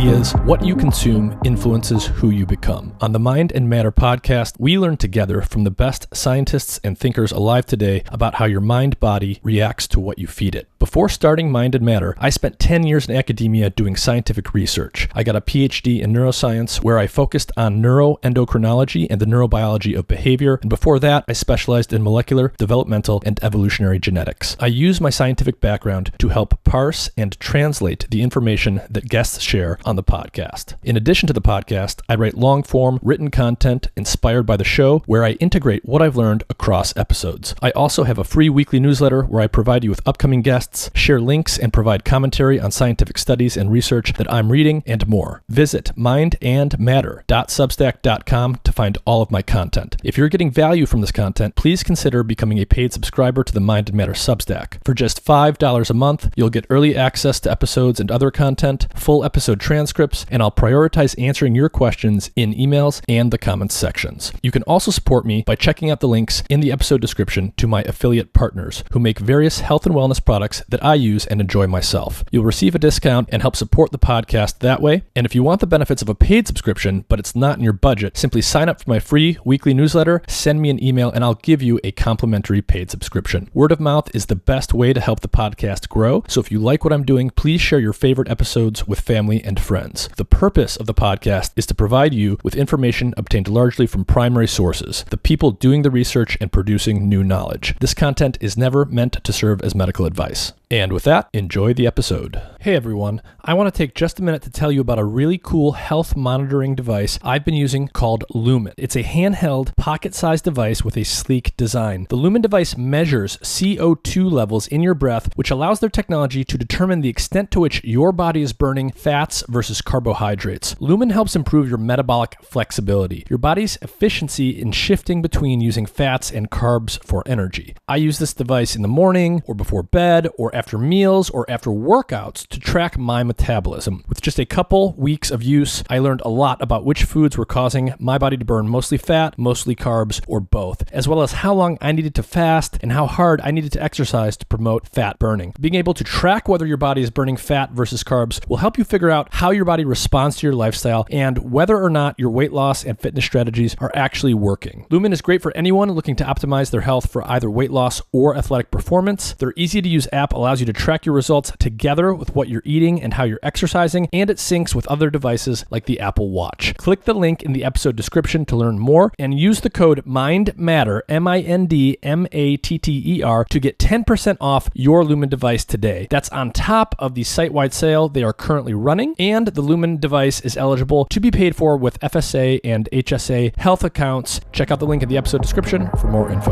ideas. What you consume influences who you become. On the Mind and Matter podcast, we learn together from the best scientists and thinkers alive today about how your mind-body reacts to what you feed it. Before starting Mind and Matter, I spent 10 years in academia doing scientific research. I got a PhD in neuroscience where I focused on neuroendocrinology and the neurobiology of behavior. And before that, I specialized in molecular, developmental, and evolutionary genetics. I use my scientific background to help parse and translate the information that guests share on the podcast. In addition to the podcast, I write long-form written content inspired by the show where I integrate what I've learned across episodes. I also have a free weekly newsletter where I provide you with upcoming guests, share links, and provide commentary on scientific studies and research that I'm reading, and more. Visit mindandmatter.substack.com to find all of my content. If you're getting value from this content, please consider becoming a paid subscriber to the Mind and Matter Substack. For just $5 a month, you'll get early access to episodes and other content, full episode transcripts, and I'll prioritize answering your questions in emails and the comments sections. You can also support me by checking out the links in the episode description to my affiliate partners who make various health and wellness products that I use and enjoy myself. You'll receive a discount and help support the podcast that way. And if you want the benefits of a paid subscription, but it's not in your budget, simply sign up for my free weekly newsletter, send me an email, and I'll give you a complimentary paid subscription. Word of mouth is the best way to help the podcast grow. So if you like what I'm doing, please share your favorite episodes with family and friends. The purpose of the podcast is to provide you with information obtained largely from primary sources, the people doing the research and producing new knowledge. This content is never meant to serve as medical advice. And with that, enjoy the episode. Hey everyone, I want to take just a minute to tell you about a really cool health monitoring device I've been using called Lumen. It's a handheld, pocket-sized device with a sleek design. The Lumen device measures CO2 levels in your breath, which allows their technology to determine the extent to which your body is burning fats versus carbohydrates. Lumen helps improve your metabolic flexibility, your body's efficiency in shifting between using fats and carbs for energy. I use this device in the morning or before bed or after meals or after workouts to track my metabolism. With just a couple weeks of use, I learned a lot about which foods were causing my body to burn mostly fat, mostly carbs, or both, as well as how long I needed to fast and how hard I needed to exercise to promote fat burning. Being able to track whether your body is burning fat versus carbs will help you figure out how your body responds to your lifestyle and whether or not your weight loss and fitness strategies are actually working. Lumen is great for anyone looking to optimize their health for either weight loss or athletic performance. Their easy-to-use app allows you to track your results together with what you're eating and how you're exercising, and it syncs with other devices like the Apple Watch. Click the link in the episode description to learn more and use the code MINDMATTER, MINDMATTER, to get 10% off your Lumen device today. That's on top of the site-wide sale they are currently running, and the Lumen device is eligible to be paid for with FSA and HSA health accounts. Check out the link in the episode description for more info.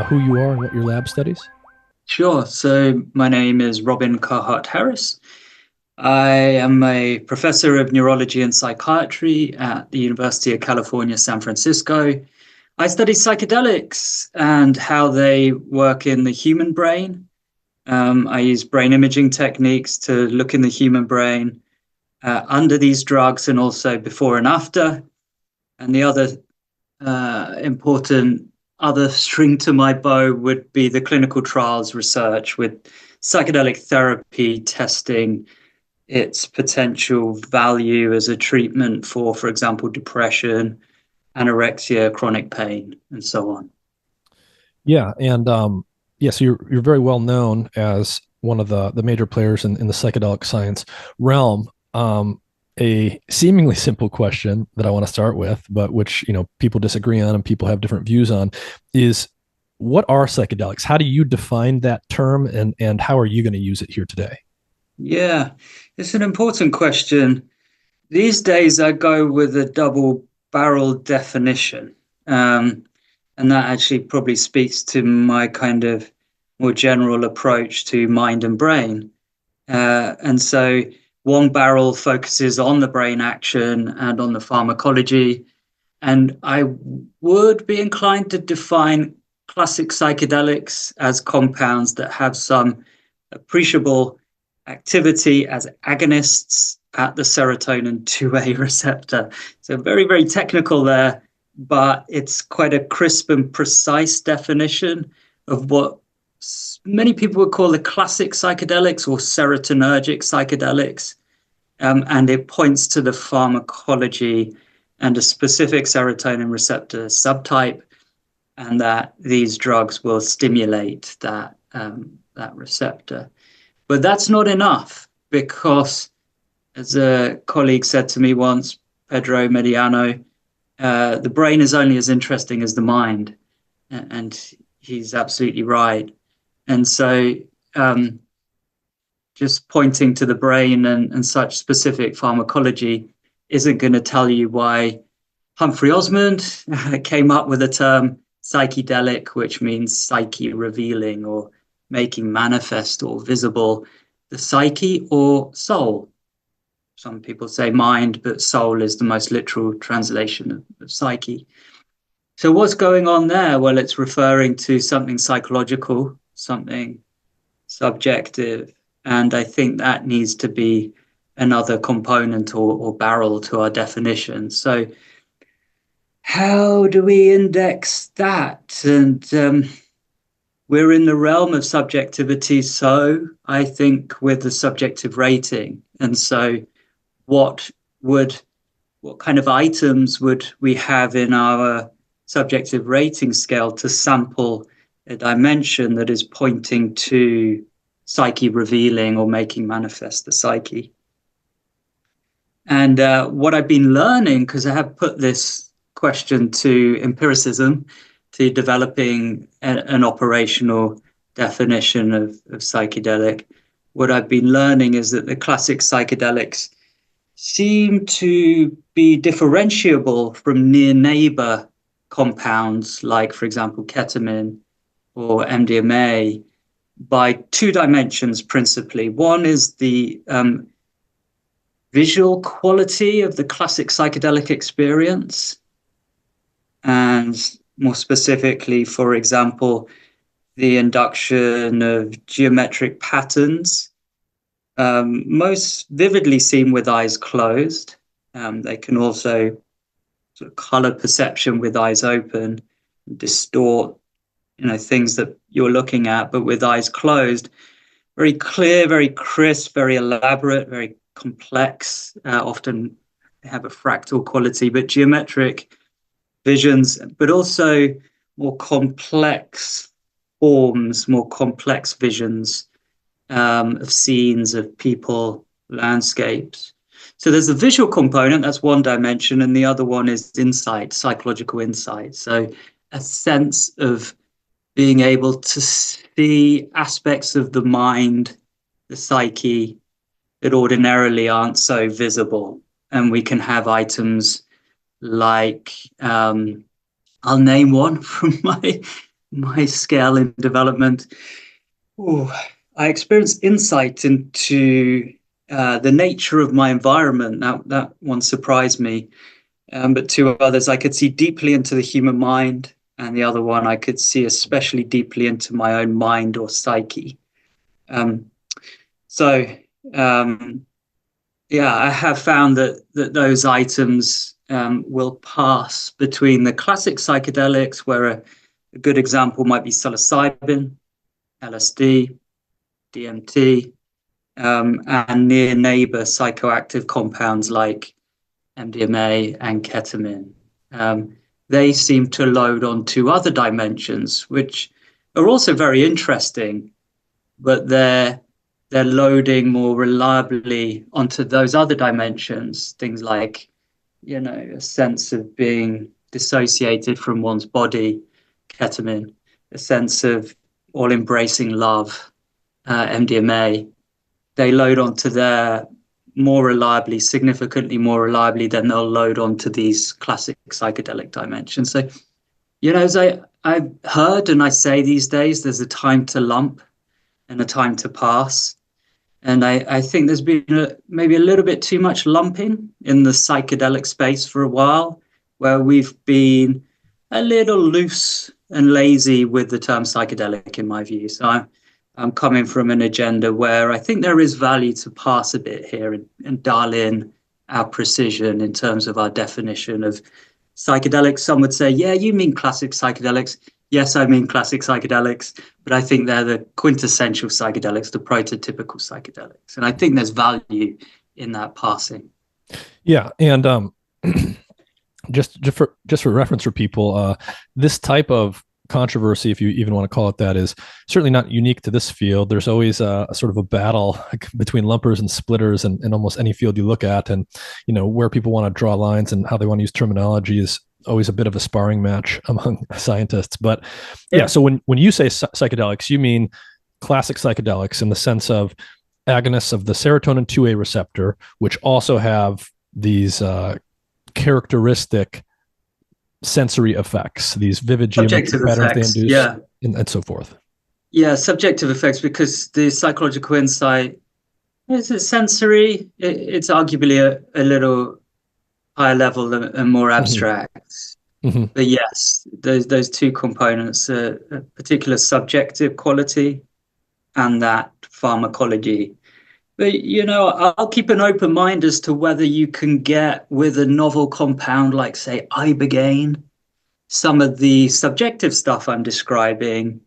Who you are and what your lab studies? Sure. So my name is Robin Carhart-Harris. I am a professor of neurology and psychiatry at the University of California, San Francisco. I study psychedelics and how they work in the human brain. I use brain imaging techniques to look in the human brain under these drugs and also before and after. And the other important other string to my bow would be the clinical trials research with psychedelic therapy testing its potential value as a treatment for example, depression, anorexia, chronic pain, and so on. Yeah, and so you're very well known as one of the major players in the psychedelic science realm. A seemingly simple question that I want to start with, but which, people disagree on and people have different views on, is what are psychedelics? How do you define that term, and how are you going to use it here today? Yeah, it's an important question. These days I go with a double-barrel definition, and that actually probably speaks to my kind of more general approach to mind and brain. And so one barrel focuses on the brain action and on the pharmacology. And I would be inclined to define classic psychedelics as compounds that have some appreciable activity as agonists at the serotonin 2A receptor. So very, very technical there, but it's quite a crisp and precise definition of what many people would call the classic psychedelics or serotonergic psychedelics. And it points to the pharmacology and a specific serotonin receptor subtype, and that these drugs will stimulate that receptor. But that's not enough, because, as a colleague said to me once, Pedro Mediano, the brain is only as interesting as the mind. And he's absolutely right. And so just pointing to the brain and such specific pharmacology isn't going to tell you why Humphrey Osmond came up with the term psychedelic, which means psyche revealing or making manifest or visible the psyche or soul. Some people say mind, but soul is the most literal translation of psyche. So what's going on there? Well, it's referring to something psychological, something subjective. And I think that needs to be another component or barrel to our definition. So how do we index that? And we're in the realm of subjectivity, so I think with the subjective rating. And so what kind of items would we have in our subjective rating scale to sample a dimension that is pointing to psyche revealing or making manifest the psyche? And what I've been learning, because I have put this question to empiricism, to developing an operational definition of psychedelic, what I've been learning is that the classic psychedelics seem to be differentiable from near neighbor compounds like, for example, ketamine or MDMA by two dimensions principally. One is the visual quality of the classic psychedelic experience, and more specifically, for example, the induction of geometric patterns, most vividly seen with eyes closed. They can also sort of color perception with eyes open, distort, things that you're looking at, but with eyes closed. Very clear, very crisp, very elaborate, very complex. Often have a fractal quality, but geometric visions, but also more complex forms, more complex visions of scenes, of people, landscapes. So there's a visual component, that's one dimension, and the other one is insight, psychological insight. So a sense of being able to see aspects of the mind, the psyche, that ordinarily aren't so visible. And we can have items like, I'll name one from my scale in development. Ooh, I experienced insight into the nature of my environment. That one surprised me. But two others, I could see deeply into the human mind. And the other one, I could see especially deeply into my own mind or psyche. I have found that those items will pass between the classic psychedelics, where a good example might be psilocybin, LSD, DMT, and near neighbor psychoactive compounds like MDMA and ketamine. They seem to load onto other dimensions, which are also very interesting, but they're loading more reliably onto those other dimensions, things like, a sense of being dissociated from one's body, ketamine, a sense of all-embracing love, MDMA. They load onto there more reliably, significantly more reliably than they'll load onto these classic psychedelic dimensions. So, as I've heard and I say these days, there's a time to lump and a time to pass. And I think there's been maybe a little bit too much lumping in the psychedelic space for a while, where we've been a little loose and lazy with the term psychedelic, in my view. So I'm coming from an agenda where I think there is value to pass a bit here and dial in our precision in terms of our definition of psychedelics. Some would say, yeah, you mean classic psychedelics. Yes, I mean classic psychedelics, but I think they're the quintessential psychedelics, the prototypical psychedelics. And I think there's value in that passing. Yeah. And just for reference for people, this type of controversy, if you even want to call it that, is certainly not unique to this field. There's always a sort of a battle between lumpers and splitters in almost any field you look at, and where people want to draw lines and how they want to use terminology is always a bit of a sparring match among scientists. But yeah, so when you say psychedelics, you mean classic psychedelics in the sense of agonists of the serotonin 2A receptor, which also have these characteristic sensory effects, these vivid geometric patterns they induce, and so forth. Yeah, subjective effects, because the psychological insight is it sensory. It's arguably a little higher level and more abstract. Mm-hmm. But yes, those two components, a particular subjective quality and that pharmacology. But, I'll keep an open mind as to whether you can get with a novel compound like, say, ibogaine, some of the subjective stuff I'm describing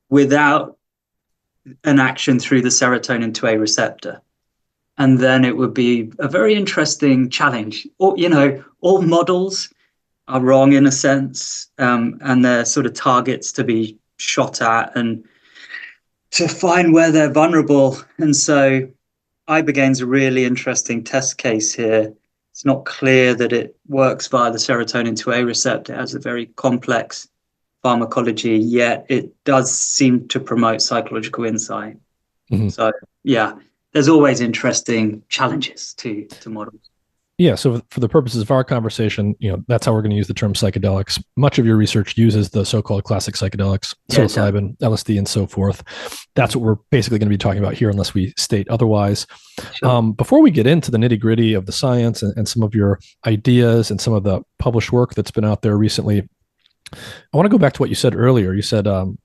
without an action through the serotonin 2A receptor. And then it would be a very interesting challenge. All models are wrong in a sense, and they're sort of targets to be shot at and to find where they're vulnerable. And so ibogaine's a really interesting test case here. It's not clear that it works via the serotonin 2A receptor. It has a very complex pharmacology, yet it does seem to promote psychological insight. Mm-hmm. So, yeah, there's always interesting challenges to models. Yeah, so for the purposes of our conversation, that's how we're going to use the term psychedelics. Much of your research uses the so-called classic psychedelics, psilocybin, LSD, and so forth. That's what we're basically going to be talking about here, unless we state otherwise. Sure. Before we get into the nitty-gritty of the science and some of your ideas and some of the published work that's been out there recently, I want to go back to what you said earlier. You said the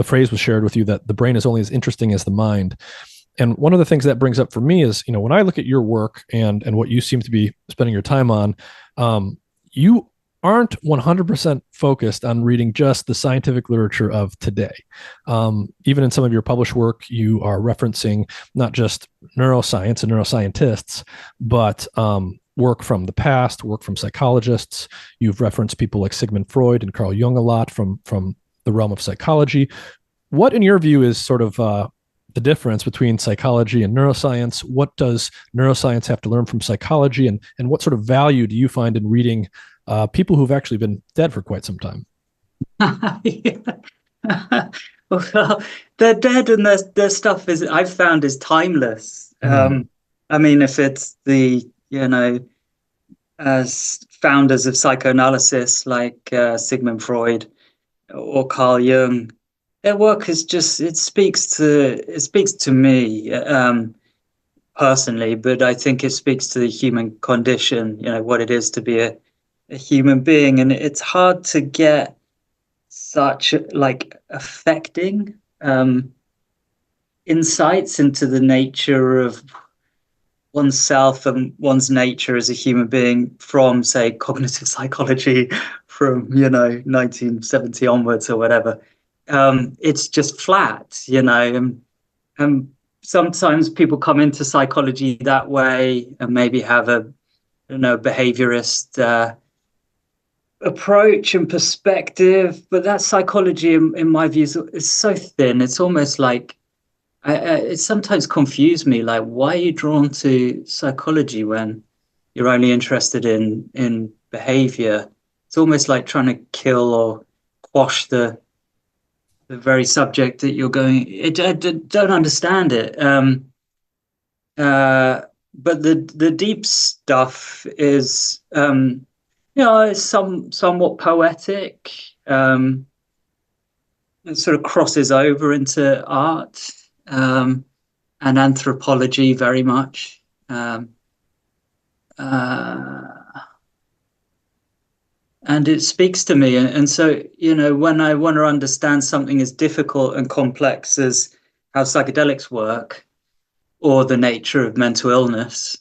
phrase was shared with you that the brain is only as interesting as the mind. And one of the things that brings up for me is, when I look at your work and what you seem to be spending your time on, you aren't 100% focused on reading just the scientific literature of today. Even in some of your published work, you are referencing not just neuroscience and neuroscientists, but work from the past, work from psychologists. You've referenced people like Sigmund Freud and Carl Jung a lot from the realm of psychology. What, in your view, is sort of the difference between psychology and neuroscience? What does neuroscience have to learn from psychology, and what sort of value do you find in reading people who've actually been dead for quite some time? Well, they're dead, and their stuff I've found is timeless. I mean, if it's the as founders of psychoanalysis like Sigmund Freud or Carl Jung, their work is just, it speaks to me personally, but I think it speaks to the human condition, what it is to be a human being. And it's hard to get such affecting insights into the nature of oneself and one's nature as a human being from, say, cognitive psychology from 1970 onwards or whatever. It's just flat, and sometimes people come into psychology that way and maybe have a behaviorist approach and perspective, but that psychology in my view is so thin. It's almost like it sometimes confused me, like, why are you drawn to psychology when you're only interested in behavior? It's almost like trying to kill or quash the very subject that you're going. I don't understand it. But the deep stuff is, is somewhat poetic. It sort of crosses over into art and anthropology very much. And it speaks to me. And so, when I want to understand something as difficult and complex as how psychedelics work or the nature of mental illness,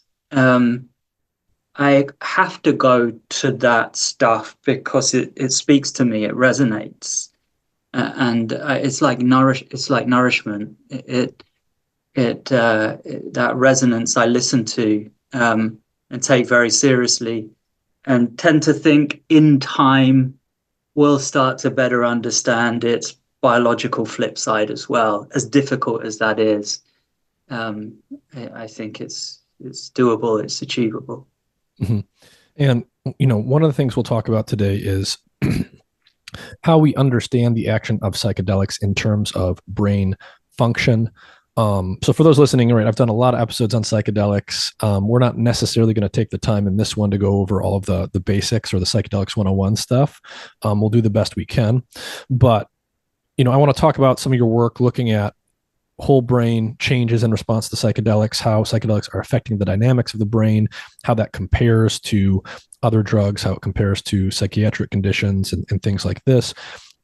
I have to go to that stuff because it speaks to me, it resonates, and it's like nourishment. That resonance I listen to and take very seriously, and tend to think in time we'll start to better understand its biological flip side as well. As difficult as that is, I think it's doable, it's achievable. Mm-hmm. And, one of the things we'll talk about today is how we understand the action of psychedelics in terms of brain function. So for those listening, right, I've done a lot of episodes on psychedelics. We're not necessarily going to take the time in this one to go over all of the basics or the psychedelics 101 stuff. We'll do the best we can. But, I want to talk about some of your work looking at whole brain changes in response to psychedelics, how psychedelics are affecting the dynamics of the brain, how that compares to other drugs, how it compares to psychiatric conditions and things like this.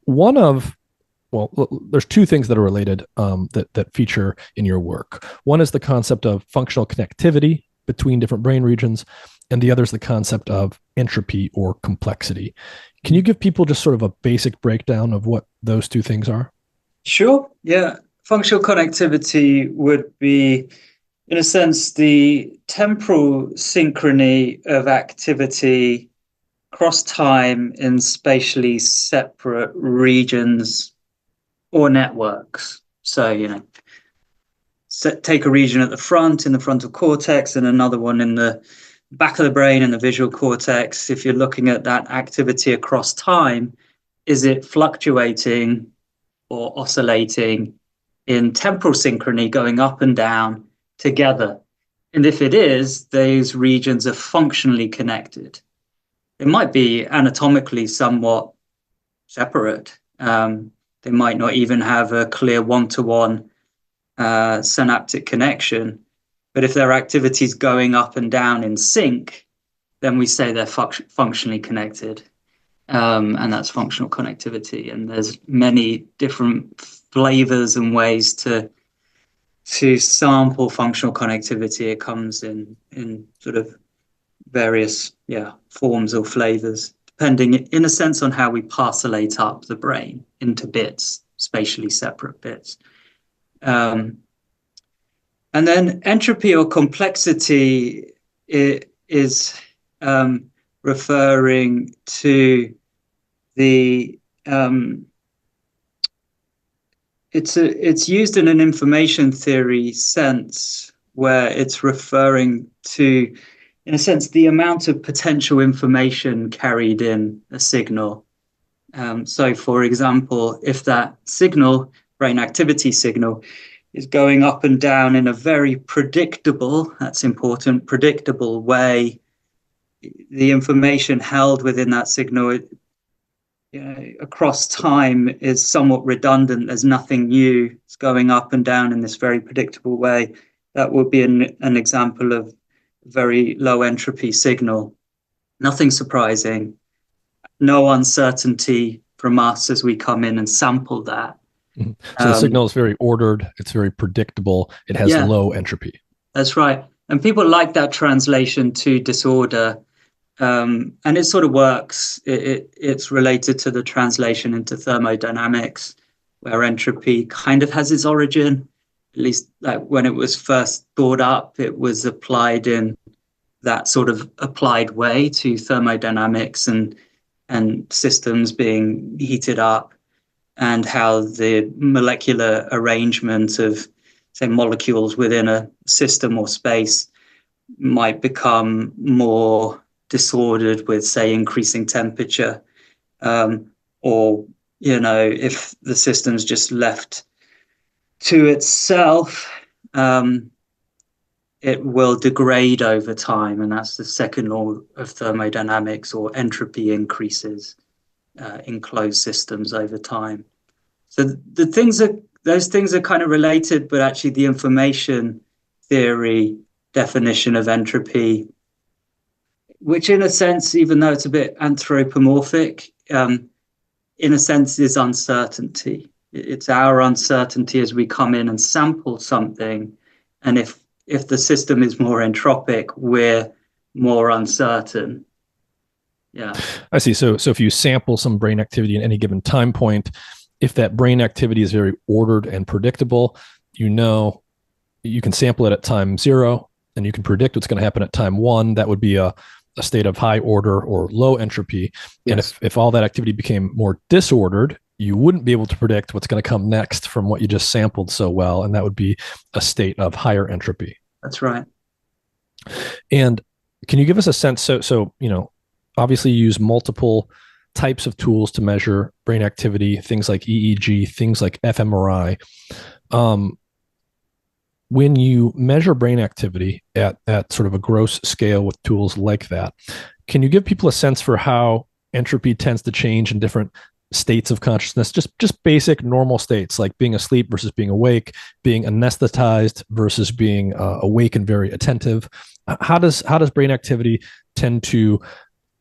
There's two things that are related that feature in your work. One is the concept of functional connectivity between different brain regions, and the other is the concept of entropy or complexity. Can you give people just sort of a basic breakdown of what those two things are? Sure. Yeah. Functional connectivity would be, in a sense, the temporal synchrony of activity across time in spatially separate regions or networks. So, take a region at the front in the frontal cortex and another one in the back of the brain in the visual cortex. If you're looking at that activity across time, is it fluctuating or oscillating in temporal synchrony, going up and down together? And if it is, those regions are functionally connected. It might be anatomically somewhat separate. They might not even have a clear one-to-one synaptic connection. But if their activity is going up and down in sync, then we say they're functionally connected. And that's functional connectivity. And there's many different flavors and ways to sample functional connectivity. It comes in sort of various forms or flavors, depending in a sense on how we parcellate up the brain into bits, spatially separate bits. And then entropy or complexity is referring to the it's used in an information theory sense, where it's referring to, in a sense, the amount of potential information carried in a signal. So, for example, if that signal, brain activity signal, is going up and down in a very predictable, that's important, predictable way, the information held within that signal across time is somewhat redundant. There's nothing new. It's going up and down in this very predictable way. That would be an example of very low entropy signal. Nothing surprising. No uncertainty from us as we come in and sample that. Mm-hmm. So the signal is very ordered. It's very predictable. It has low entropy. That's right. And people like that translation to disorder. And it sort of works. It's related to the translation into thermodynamics, where entropy kind of has its origin. At least like when it was first thought up, it was applied in that sort of applied way to thermodynamics and systems being heated up, and how the molecular arrangement of, say, molecules within a system or space might become more disordered with, say, increasing temperature, or if the system's just left to itself, it will degrade over time, and that's the second law of thermodynamics, or entropy increases in closed systems over time. So those things are kind of related, but actually the information theory definition of entropy, which in a sense, even though it's a bit anthropomorphic, in a sense is uncertainty. It's our uncertainty as we come in and sample something. And if the system is more entropic, we're more uncertain. Yeah. I see. So if you sample some brain activity at any given time point, if that brain activity is very ordered and predictable, you can sample it at time 0 and you can predict what's going to happen at time 1. That would be a state of high order or low entropy. Yes. And if all that activity became more disordered, you wouldn't be able to predict what's going to come next from what you just sampled so well. And that would be a state of higher entropy. That's right. And can you give us a sense? So obviously you use multiple types of tools to measure brain activity, things like EEG, things like fMRI. When you measure brain activity at sort of a gross scale with tools like that, can you give people a sense for how entropy tends to change in different states of consciousness, just basic normal states like being asleep versus being awake, being anesthetized versus being awake and very attentive? How does brain activity tend to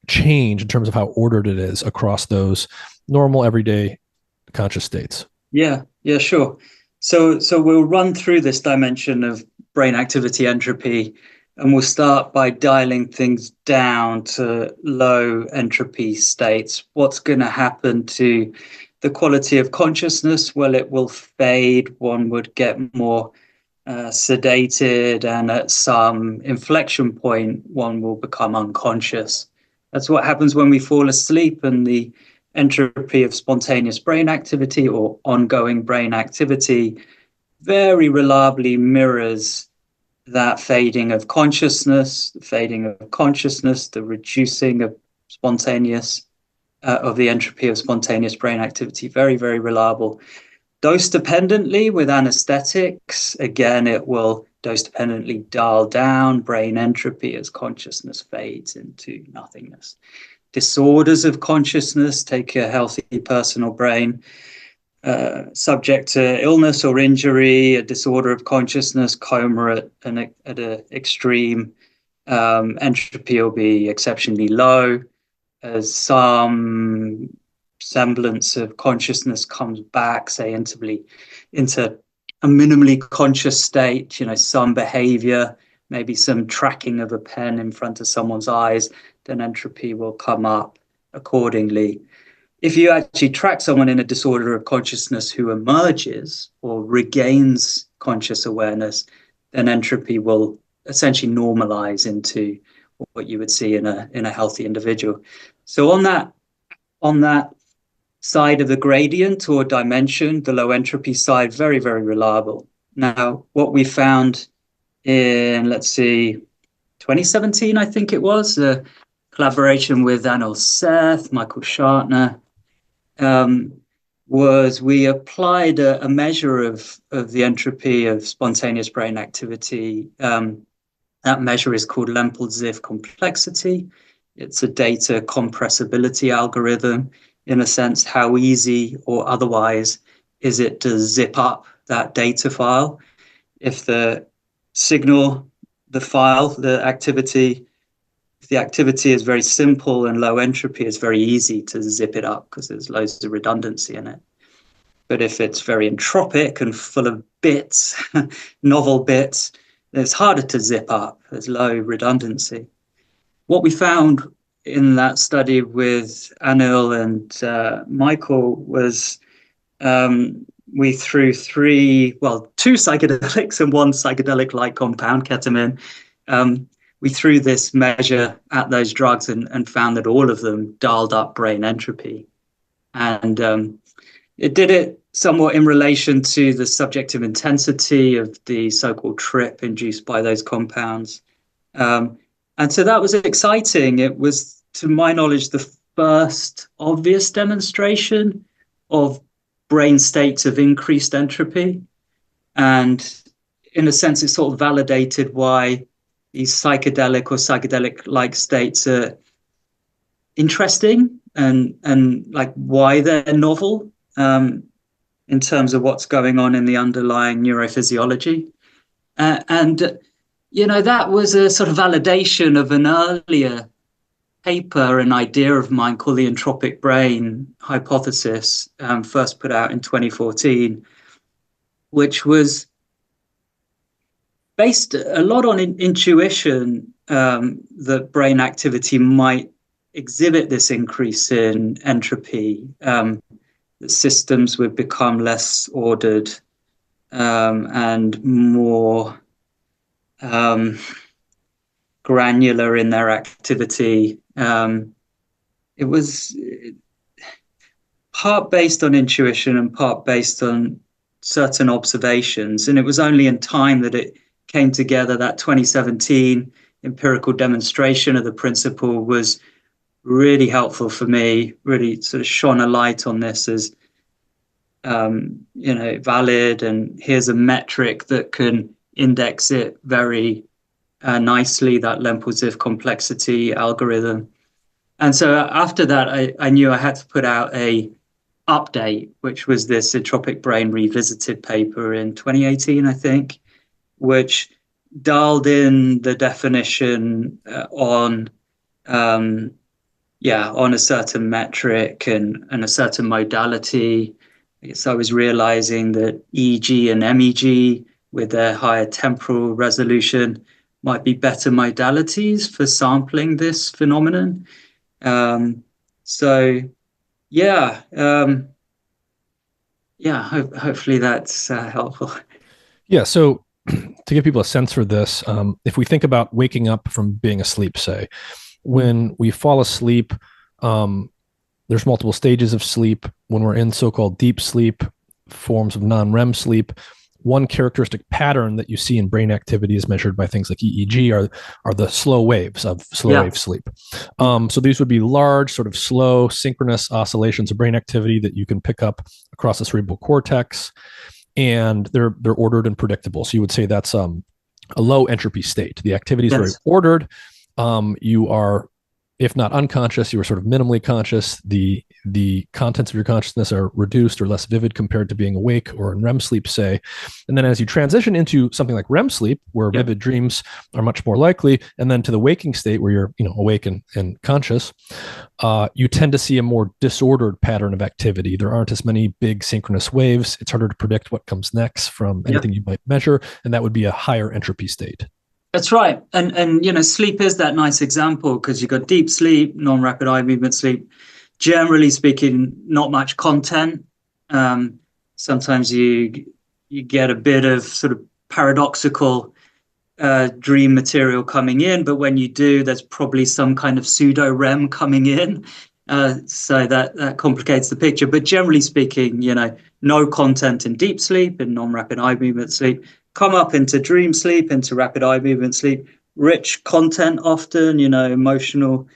change in terms of how ordered it is across those normal everyday conscious states? Yeah, sure. So we'll run through this dimension of brain activity entropy, and we'll start by dialing things down to low entropy states. What's going to happen to the quality of consciousness? Well, it will fade. One would get more sedated, and at some inflection point, one will become unconscious. That's what happens when we fall asleep, and the entropy of spontaneous brain activity or ongoing brain activity very reliably mirrors that fading of consciousness, the reducing of of the entropy of spontaneous brain activity. Very, very reliable. Dose dependently with anesthetics, again, it will dose dependently dial down brain entropy as consciousness fades into nothingness. Disorders of consciousness, take a healthy personal brain, subject to illness or injury, a disorder of consciousness, coma at an extreme, entropy will be exceptionally low. As some semblance of consciousness comes back, say into a minimally conscious state, some behavior, maybe some tracking of a pen in front of someone's eyes, then entropy will come up accordingly. If you actually track someone in a disorder of consciousness who emerges or regains conscious awareness, then entropy will essentially normalize into what you would see in a healthy individual. So on that side of the gradient or dimension, the low entropy side, very, very reliable. Now, what we found in, 2017, I think it was, a collaboration with Anil Seth, Michael Shartner, was we applied a measure of the entropy of spontaneous brain activity. That measure is called Lempel-Ziff complexity. It's a data compressibility algorithm. In a sense, how easy or otherwise is it to zip up that data file? If the signal, the file, the activity, if the activity is very simple and low entropy, it's very easy to zip it up because there's loads of redundancy in it. But if it's very entropic and full of bits, novel bits, it's harder to zip up. There's low redundancy. What we found in that study with Anil and Michael was we threw two psychedelics and one psychedelic-like compound, ketamine. We threw this measure at those drugs and found that all of them dialed up brain entropy. And it did it somewhat in relation to the subjective intensity of the so-called trip induced by those compounds. And so that was exciting. It was, to my knowledge, the first obvious demonstration of brain states of increased entropy. And in a sense, it sort of validated why these psychedelic or psychedelic-like states are interesting and like why they're novel in terms of what's going on in the underlying neurophysiology. That was a sort of validation of an earlier paper, an idea of mine called the entropic brain hypothesis, first put out in 2014, which was based a lot on intuition that brain activity might exhibit this increase in entropy, that systems would become less ordered and more granular in their activity. It was part based on intuition and part based on certain observations. And it was only in time that it came together. That 2017 empirical demonstration of the principle was really helpful for me, really sort of shone a light on this as, valid. And here's a metric that can index it very nicely, that Lempel-Ziff complexity algorithm. And so after that, I knew I had to put out a update, which was this Entropic Brain Revisited paper in 2018, I think, which dialed in the definition on a certain metric and a certain modality. I guess I was realizing that EEG and MEG, with their higher temporal resolution, might be better modalities for sampling this phenomenon. Hopefully that's helpful. Yeah. So to give people a sense for this, if we think about waking up from being asleep, say, when we fall asleep, there's multiple stages of sleep. When we're in so-called deep sleep, forms of non-REM sleep, one characteristic pattern that you see in brain activity is measured by things like EEG are the slow waves of wave sleep. So these would be large, sort of slow, synchronous oscillations of brain activity that you can pick up across the cerebral cortex, and they're ordered and predictable. So you would say that's a low entropy state. The activity is very ordered. You are, if not unconscious, you are sort of minimally conscious. The contents of your consciousness are reduced or less vivid compared to being awake or in REM sleep, say. And then as you transition into something like REM sleep, where vivid dreams are much more likely, and then to the waking state where you're awake and conscious, you tend to see a more disordered pattern of activity. There aren't as many big synchronous waves. It's harder to predict what comes next from anything you might measure, and that would be a higher entropy state. That's right. And sleep is that nice example, because you've got deep sleep, non-rapid eye movement sleep. Generally speaking, not much content. Sometimes you get a bit of sort of paradoxical dream material coming in, but when you do, there's probably some kind of pseudo-REM coming in. So that complicates the picture. But generally speaking, no content in deep sleep, in non-rapid eye movement sleep. Come up into dream sleep, into rapid eye movement sleep, rich content often, emotional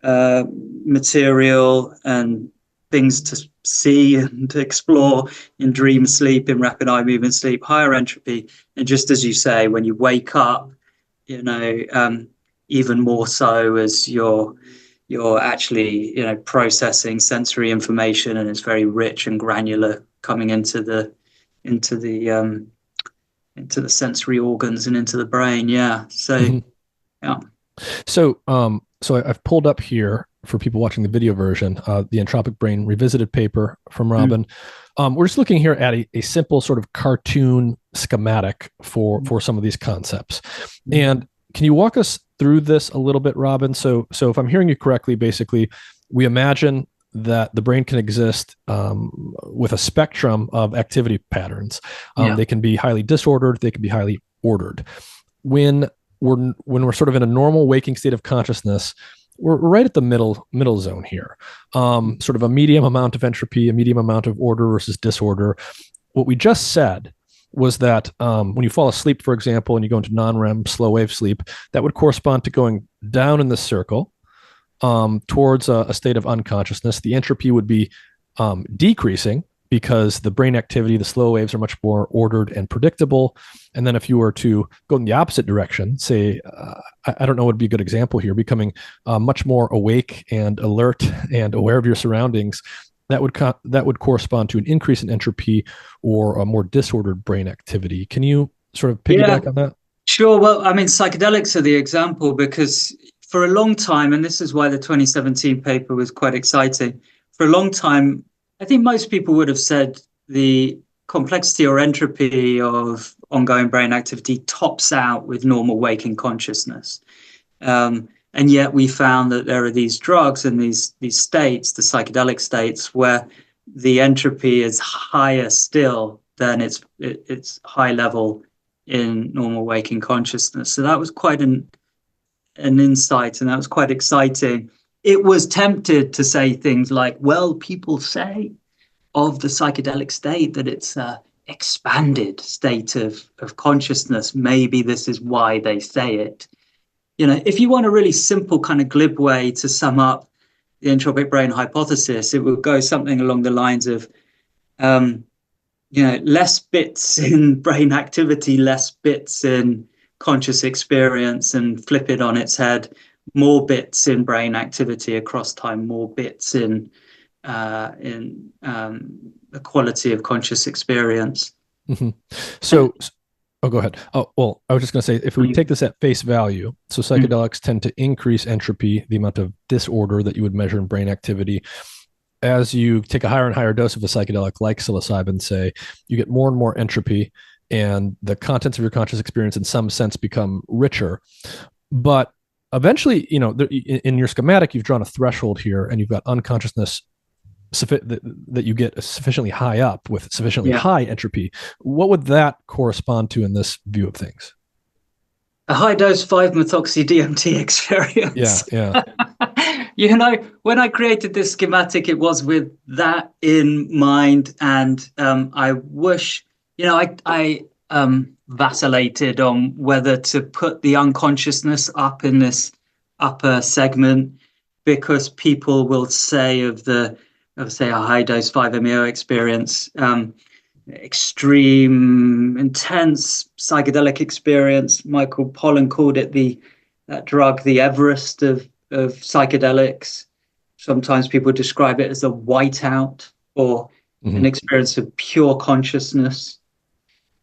material and things to see and to explore in dream sleep, in rapid eye movement sleep, higher entropy. And just as you say, when you wake up, even more so as you're actually, processing sensory information, and it's very rich and granular coming into the sensory organs and into the brain. Yeah. So, So I've pulled up here for people watching the video version, the Entropic Brain Revisited paper from Robin. We're just looking here at a simple sort of cartoon schematic for some of these concepts. And can you walk us through this a little bit, Robin? So if I'm hearing you correctly, basically, we imagine that the brain can exist with a spectrum of activity patterns. They can be highly disordered. They can be highly ordered. When we're sort of in a normal waking state of consciousness, we're right at the middle zone here. Sort of a medium amount of entropy, a medium amount of order versus disorder. What we just said was that when you fall asleep, for example, and you go into non-REM slow wave sleep, that would correspond to going down in this circle towards a state of unconsciousness. The entropy would be decreasing because the brain activity, the slow waves, are much more ordered and predictable. And then if you were to go in the opposite direction, say, I don't know what would be a good example here, becoming much more awake and alert and aware of your surroundings, that would correspond to an increase in entropy or a more disordered brain activity. Can you sort of piggyback on that? Sure. Well, I mean, psychedelics are the example, because for a long time, and this is why the 2017 paper was quite exciting, for a long time, I think most people would have said the complexity or entropy of ongoing brain activity tops out with normal waking consciousness. And yet we found that there are these drugs and these states, the psychedelic states, where the entropy is higher still than its high level in normal waking consciousness. So that was quite an insight, and that was quite exciting. It was tempted to say things like, well, people say of the psychedelic state that it's a expanded state of consciousness. Maybe this is why they say it. If you want a really simple kind of glib way to sum up the entropic brain hypothesis, it would go something along the lines of, less bits in brain activity, less bits in conscious experience, and flip it on its head, more bits in brain activity across time, more bits in the quality of conscious experience. Mm-hmm. Oh, go ahead. Oh, well, I was just going to say, if we take this at face value, so psychedelics tend to increase entropy, the amount of disorder that you would measure in brain activity. As you take a higher and higher dose of a psychedelic, like psilocybin, say, you get more and more entropy, and the contents of your conscious experience, in some sense, become richer. But eventually, in your schematic, you've drawn a threshold here, and you've got unconsciousness that you get sufficiently high up with sufficiently high entropy. What would that correspond to in this view of things? A high dose 5-methoxy DMT experience. Yeah. When I created this schematic, it was with that in mind, and I wish, I vacillated on whether to put the unconsciousness up in this upper segment, because people will say of say a high dose 5-MeO experience, extreme, intense psychedelic experience. Michael Pollan called it that drug, the Everest of psychedelics. Sometimes people describe it as a whiteout, or an experience of pure consciousness.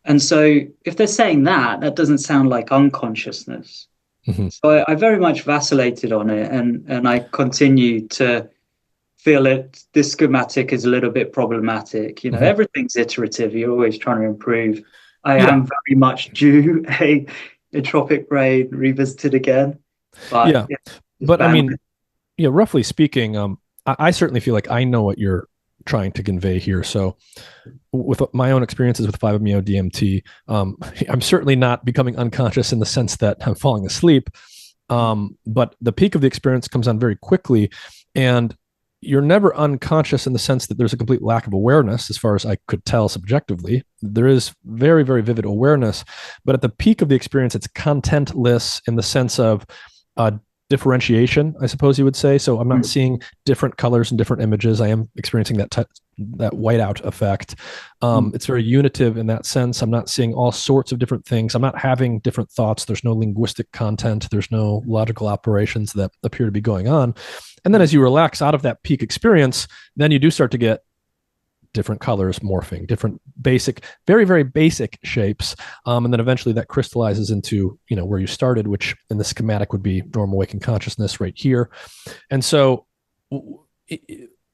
And so if they're saying that doesn't sound like unconsciousness. So I very much vacillated on it, and I continue to feel this schematic is a little bit problematic. Everything's iterative. You're always trying to improve. I am very much due a entropic brain revisited again. But roughly speaking, I certainly feel like I know what you're trying to convey here. So with my own experiences with 5-MeO DMT, I'm certainly not becoming unconscious in the sense that I'm falling asleep. But the peak of the experience comes on very quickly, and you're never unconscious in the sense that there's a complete lack of awareness, as far as I could tell subjectively. There is very, very vivid awareness, but at the peak of the experience, it's contentless in the sense of differentiation, I suppose you would say. So I'm not seeing different colors and different images. I am experiencing that whiteout effect. It's very unitive in that sense. I'm not seeing all sorts of different things. I'm not having different thoughts. There's no linguistic content. There's no logical operations that appear to be going on. And then as you relax out of that peak experience, then you do start to get different colors morphing, different basic, very, very basic shapes. And then eventually that crystallizes into, where you started, which in the schematic would be normal waking consciousness right here. And so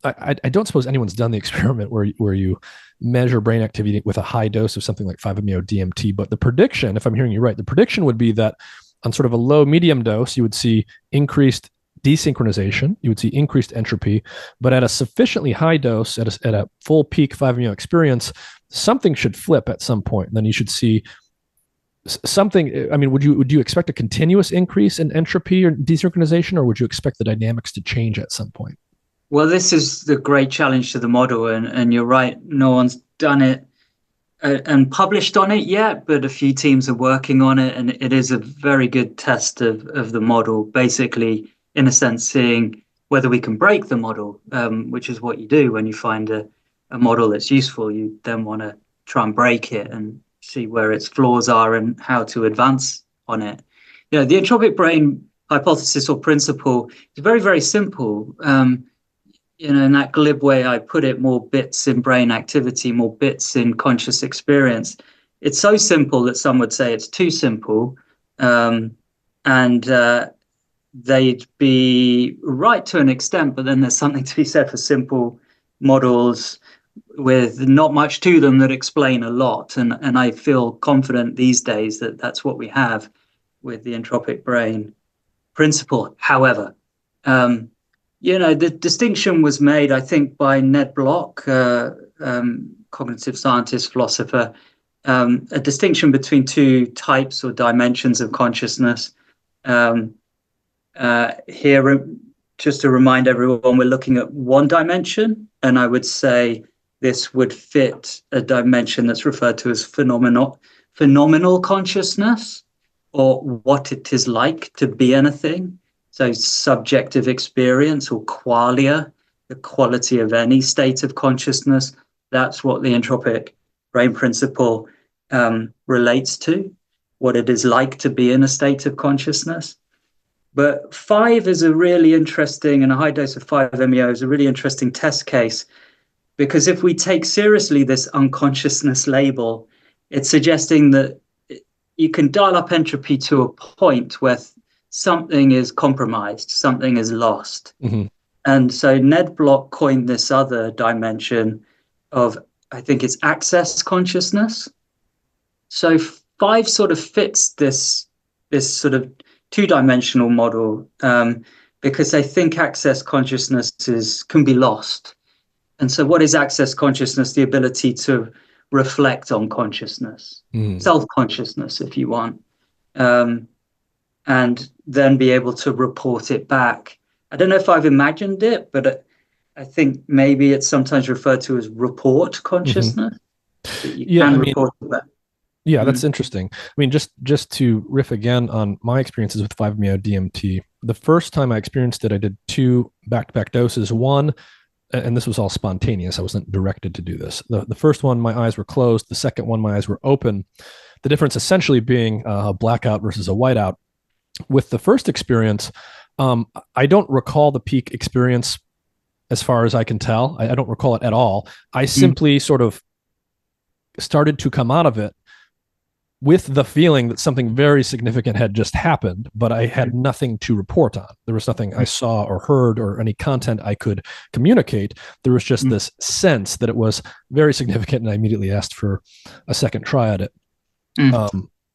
I don't suppose anyone's done the experiment where you measure brain activity with a high dose of something like 5-MeO DMT. But the prediction, if I'm hearing you right, the prediction would be that on sort of a low medium dose, you would see increased desynchronization, you would see increased entropy, but at a sufficiently high dose, at a full peak 5-MeO experience, something should flip at some point. And then you should see something. I mean, would you expect a continuous increase in entropy or desynchronization, or would you expect the dynamics to change at some point? Well, this is the great challenge to the model, and you're right, no one's done it and published on it yet, but a few teams are working on it, and it is a very good test of the model, basically, in a sense, seeing whether we can break the model, which is what you do when you find a model that's useful. You then want to try and break it and see where its flaws are and how to advance on it. The entropic brain hypothesis or principle is very, very simple. In that glib way I put it, more bits in brain activity, more bits in conscious experience. It's so simple that some would say it's too simple. They'd be right to an extent, but then there's something to be said for simple models with not much to them that explain a lot. And I feel confident these days that that's what we have with the entropic brain principle. However, the distinction was made, I think, by Ned Block, cognitive scientist, philosopher, a distinction between two types or dimensions of consciousness. Here, just to remind everyone, we're looking at one dimension, and I would say this would fit a dimension that's referred to as phenomenal consciousness, or what it is like to be anything. So subjective experience, or qualia, the quality of any state of consciousness. That's what the entropic brain principle relates to, what it is like to be in a state of consciousness. But 5 is a really interesting, and a high dose of 5-MeO is a really interesting test case, because if we take seriously this unconsciousness label, it's suggesting that you can dial up entropy to a point where something is compromised, something is lost. Mm-hmm. And so Ned Block coined this other dimension of, I think it's access consciousness. So 5 sort of fits this sort of two-dimensional model, because I think access consciousness can be lost. And so what is access consciousness? The ability to reflect on consciousness, self-consciousness, if you want, and then be able to report it back. I don't know if I've imagined it, but I think maybe it's sometimes referred to as report consciousness. Report it back. Yeah, that's interesting. I mean, just to riff again on my experiences with 5-MeO DMT, the first time I experienced it, I did 2 back-to-back doses. One, and this was all spontaneous, I wasn't directed to do this. The first one, my eyes were closed. The second one, my eyes were open. The difference essentially being a blackout versus a whiteout. With the first experience, I don't recall the peak experience as far as I can tell. I don't recall it at all. I simply sort of started to come out of it with the feeling that something very significant had just happened, but I had nothing to report on. There was nothing I saw or heard or any content I could communicate. There was just this sense that it was very significant, and I immediately asked for a second try at it.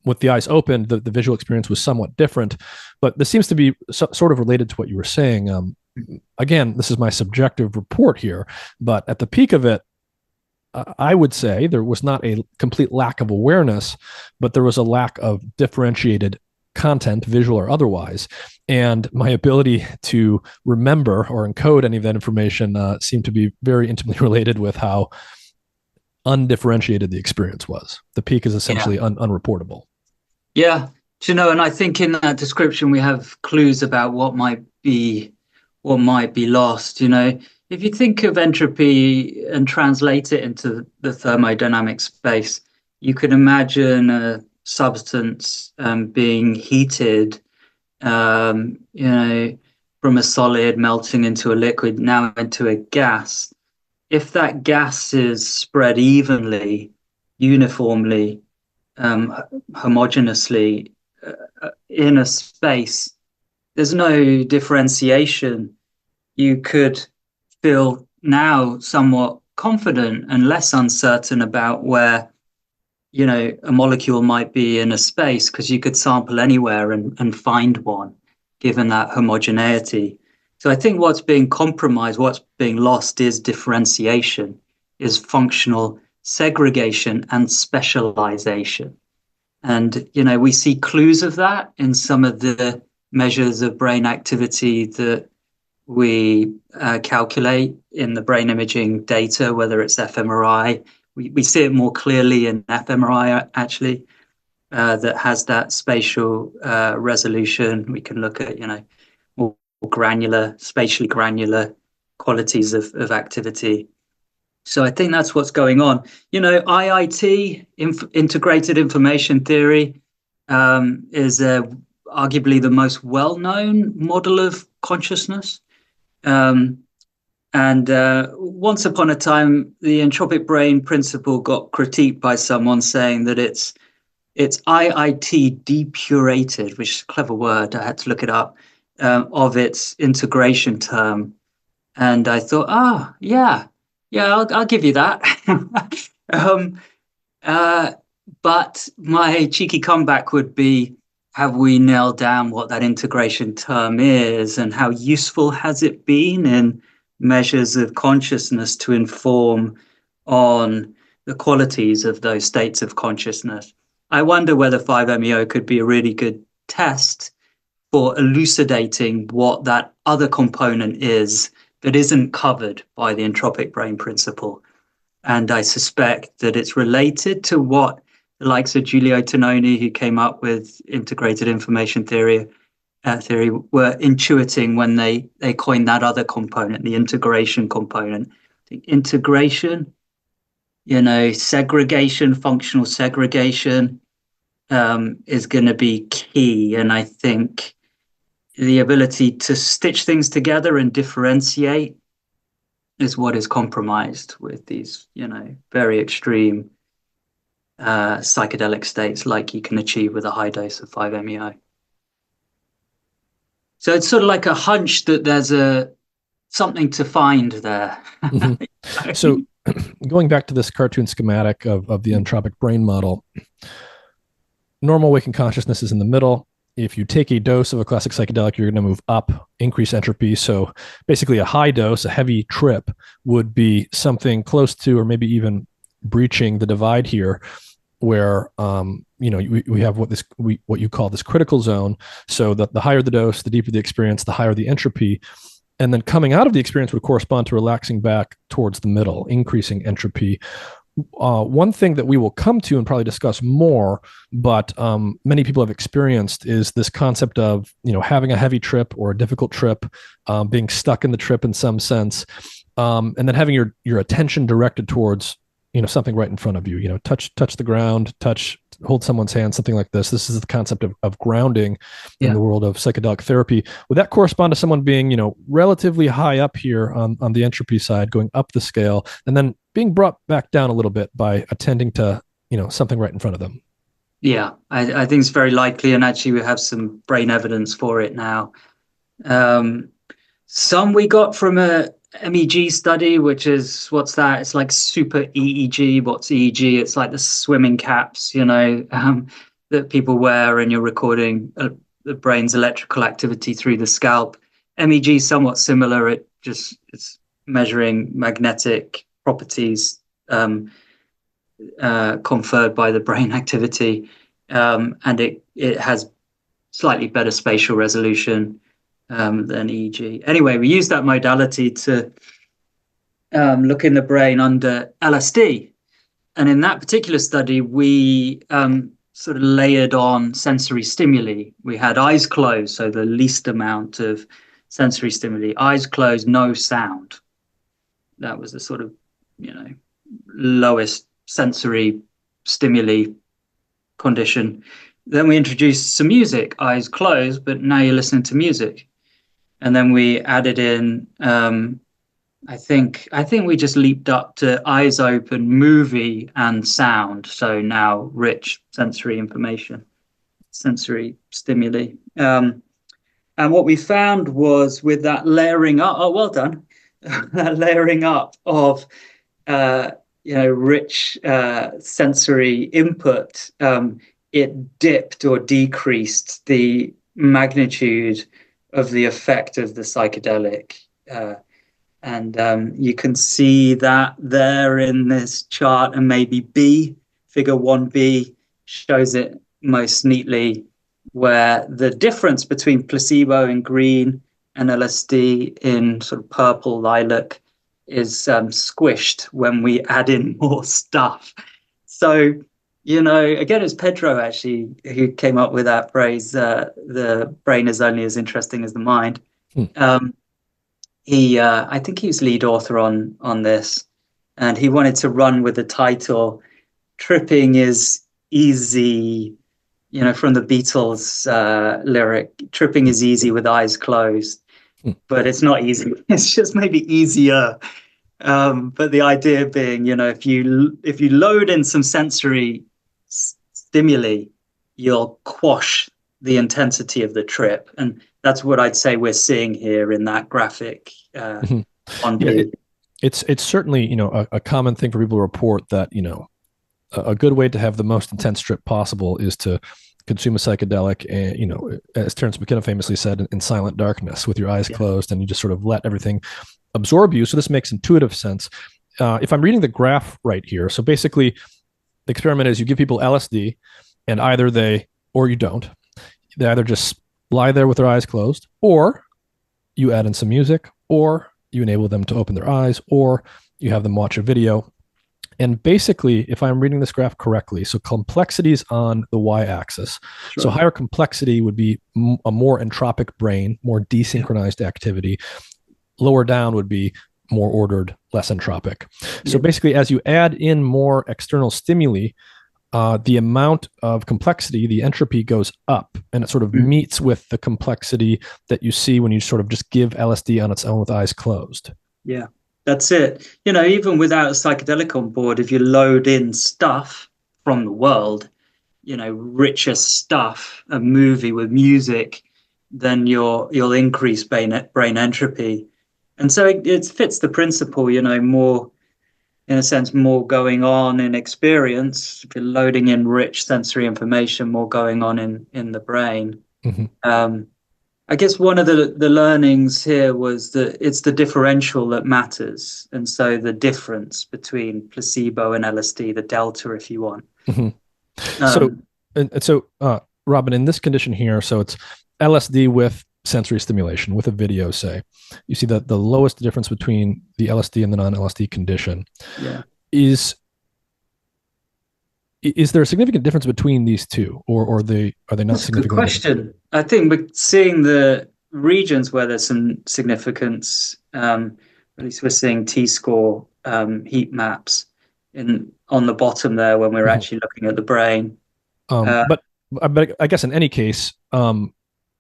With the eyes open, the visual experience was somewhat different, but this seems to be sort of related to what you were saying. Again, this is my subjective report here, but at the peak of it, I would say there was not a complete lack of awareness, but there was a lack of differentiated content, visual or otherwise. And my ability to remember or encode any of that information seemed to be very intimately related with how undifferentiated the experience was. The peak is essentially unreportable. Yeah. And I think in that description, we have clues about what might be lost, If you think of entropy and translate it into the thermodynamic space, you could imagine a substance being heated, from a solid melting into a liquid, now into a gas. If that gas is spread evenly, uniformly, homogeneously in a space, there's no differentiation. You could feel now somewhat confident and less uncertain about where, a molecule might be in a space, because you could sample anywhere and find one, given that homogeneity. So I think what's being compromised, what's being lost is differentiation, is functional segregation and specialization. And, we see clues of that in some of the measures of brain activity that we calculate in the brain imaging data, whether it's fMRI. We see it more clearly in fMRI, actually, that has that spatial resolution. We can look at, more granular, spatially granular qualities of activity. So I think that's what's going on. IIT, integrated information theory, is arguably the most well-known model of consciousness. And once upon a time, the entropic brain principle got critiqued by someone saying that it's IIT depurated, which is a clever word. I had to look it up, of its integration term. And I thought, I'll give you that. But my cheeky comeback would be, have we nailed down what that integration term is, and how useful has it been in measures of consciousness to inform on the qualities of those states of consciousness? I wonder whether 5-MeO could be a really good test for elucidating what that other component is that isn't covered by the entropic brain principle. And I suspect that it's related to what the likes of Giulio Tononi, who came up with integrated information theory, were intuiting when they coined that other component, the integration component. The integration, segregation, functional segregation, is going to be key. And I think the ability to stitch things together and differentiate is what is compromised with these, very extreme psychedelic states like you can achieve with a high dose of 5-MeO. So it's sort of like a hunch that there's something to find there. Mm-hmm. So going back to this cartoon schematic of the entropic brain model, normal waking consciousness is in the middle. If you take a dose of a classic psychedelic, you're going to move up, increase entropy. So basically a high dose, a heavy trip, would be something close to, or maybe even breaching the divide here, where we have what you call this critical zone. So that the higher the dose, the deeper the experience, the higher the entropy. And then coming out of the experience would correspond to relaxing back towards the middle, increasing entropy. One thing that we will come to and probably discuss more, but many people have experienced, is this concept of having a heavy trip or a difficult trip, being stuck in the trip in some sense, and then having your attention directed towards something right in front of you. Touch the ground, hold someone's hand, something like this. This is the concept of grounding in the world of psychedelic therapy. Would that correspond to someone being relatively high up here on the entropy side, going up the scale, and then being brought back down a little bit by attending to something right in front of them? Yeah, I think it's very likely, and actually we have some brain evidence for it now. Some we got from a MEG study, which is, what's that? It's like super EEG. What's EEG? It's like the swimming caps, that people wear, and you're recording the brain's electrical activity through the scalp. MEG is somewhat similar. It's measuring magnetic properties conferred by the brain activity, and it has slightly better spatial resolution than EEG. Anyway, we use that modality to look in the brain under LSD. And in that particular study, we sort of layered on sensory stimuli. We had eyes closed, so the least amount of sensory stimuli. Eyes closed, no sound. That was the sort of, lowest sensory stimuli condition. Then we introduced some music, eyes closed, but now you're listening to music. And then we added in, I think we just leaped up to eyes open, movie, and sound. So now rich sensory information, sensory stimuli. And what we found was, with that layering up, well done, that layering up of, rich sensory input, it dipped or decreased the magnitude of the effect of the psychedelic. And you can see that there in this chart, and maybe figure 1B shows it most neatly, where the difference between placebo in green and LSD in sort of purple lilac is squished when we add in more stuff. So, again, it's Pedro actually who came up with that phrase, the brain is only as interesting as the mind. I think he was lead author on this, and he wanted to run with the title "Tripping is Easy," from the Beatles lyric. Tripping is easy with eyes closed, but it's not easy. It's just maybe easier. But the idea being, if you load in some sensory stimuli, you'll quash the intensity of the trip, and that's what I'd say we're seeing here in that graphic. It's certainly a common thing for people to report that a good way to have the most intense trip possible is to consume a psychedelic, and as Terence McKenna famously said, in silent darkness with your eyes closed, and you just sort of let everything absorb you. So this makes intuitive sense. If I'm reading the graph right here, so basically the experiment is you give people LSD, and either they or you don't. They either just lie there with their eyes closed, or you add in some music, or you enable them to open their eyes, or you have them watch a video. And basically, if I'm reading this graph correctly, so complexity is on the y-axis. Sure. So higher complexity would be a more entropic brain, more desynchronized activity. Lower down would be more ordered, less entropic. So basically, as you add in more external stimuli, the amount of complexity, the entropy, goes up, and it sort of meets with the complexity that you see when you sort of just give LSD on its own with eyes closed. Yeah. That's it. Even without a psychedelic on board, if you load in stuff from the world, richer stuff, a movie with music, then you'll increase brain entropy. And so it fits the principle, more, in a sense, more going on in experience. If you're loading in rich sensory information, more going on in the brain. Mm-hmm. I guess one of the learnings here was that it's the differential that matters. And so the difference between placebo and LSD, the delta, if you want. Mm-hmm. So, Robin, in this condition here, so it's LSD with sensory stimulation, with a video, say. You see that the lowest difference between the LSD and the non-LSD condition. Yeah. Is there a significant difference between these two, or are they not That's significant? A good question. I think we're seeing the regions where there's some significance. At least we're seeing T-score heat maps on the bottom there when we're actually looking at the brain. But I guess in any case,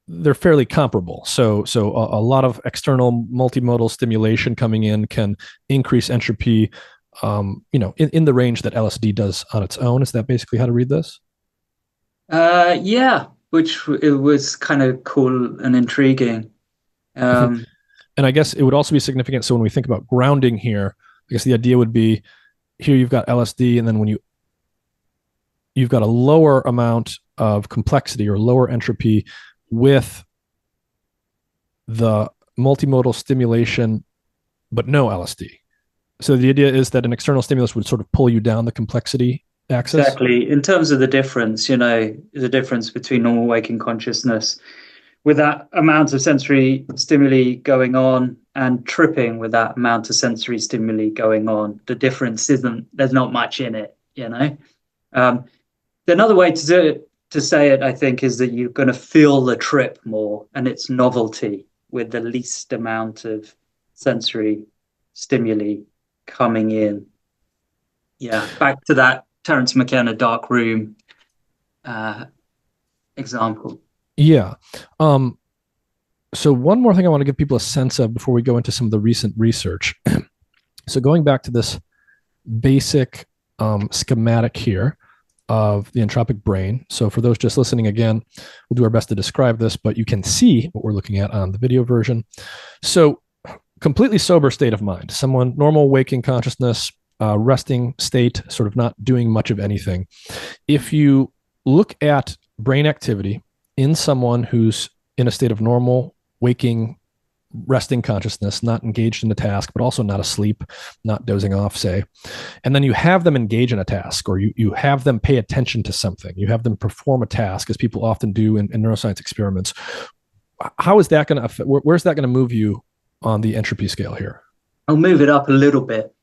they're fairly comparable. So a lot of external multimodal stimulation coming in can increase entropy, in the range that LSD does on its own. Is that basically how to read this? Yeah, which it was kind of cool and intriguing. And I guess it would also be significant. So when we think about grounding here, I guess the idea would be here you've got LSD, and then when you've got a lower amount of complexity or lower entropy with the multimodal stimulation, but no LSD. So the idea is that an external stimulus would sort of pull you down the complexity axis? Exactly. In terms of the difference, the difference between normal waking consciousness with that amount of sensory stimuli going on and tripping with that amount of sensory stimuli going on, the difference there's not much in it, Another way to say it, I think, is that you're going to feel the trip more, and it's novelty with the least amount of sensory stimuli coming in. Yeah, back to that Terence McKenna dark room example. Yeah. So one more thing I want to give people a sense of before we go into some of the recent research. So going back to this basic schematic here of the entropic brain. So for those just listening again, we'll do our best to describe this, but you can see what we're looking at on the video version. So completely sober state of mind, someone normal waking consciousness, resting state, sort of not doing much of anything. If you look at brain activity in someone who's in a state of normal waking resting consciousness, not engaged in a task, but also not asleep, not dozing off, say, and then you have them engage in a task, or you have them pay attention to something, you have them perform a task, as people often do in neuroscience experiments, how is that going to affect, where's that going to move you on the entropy scale here? I'll move it up a little bit.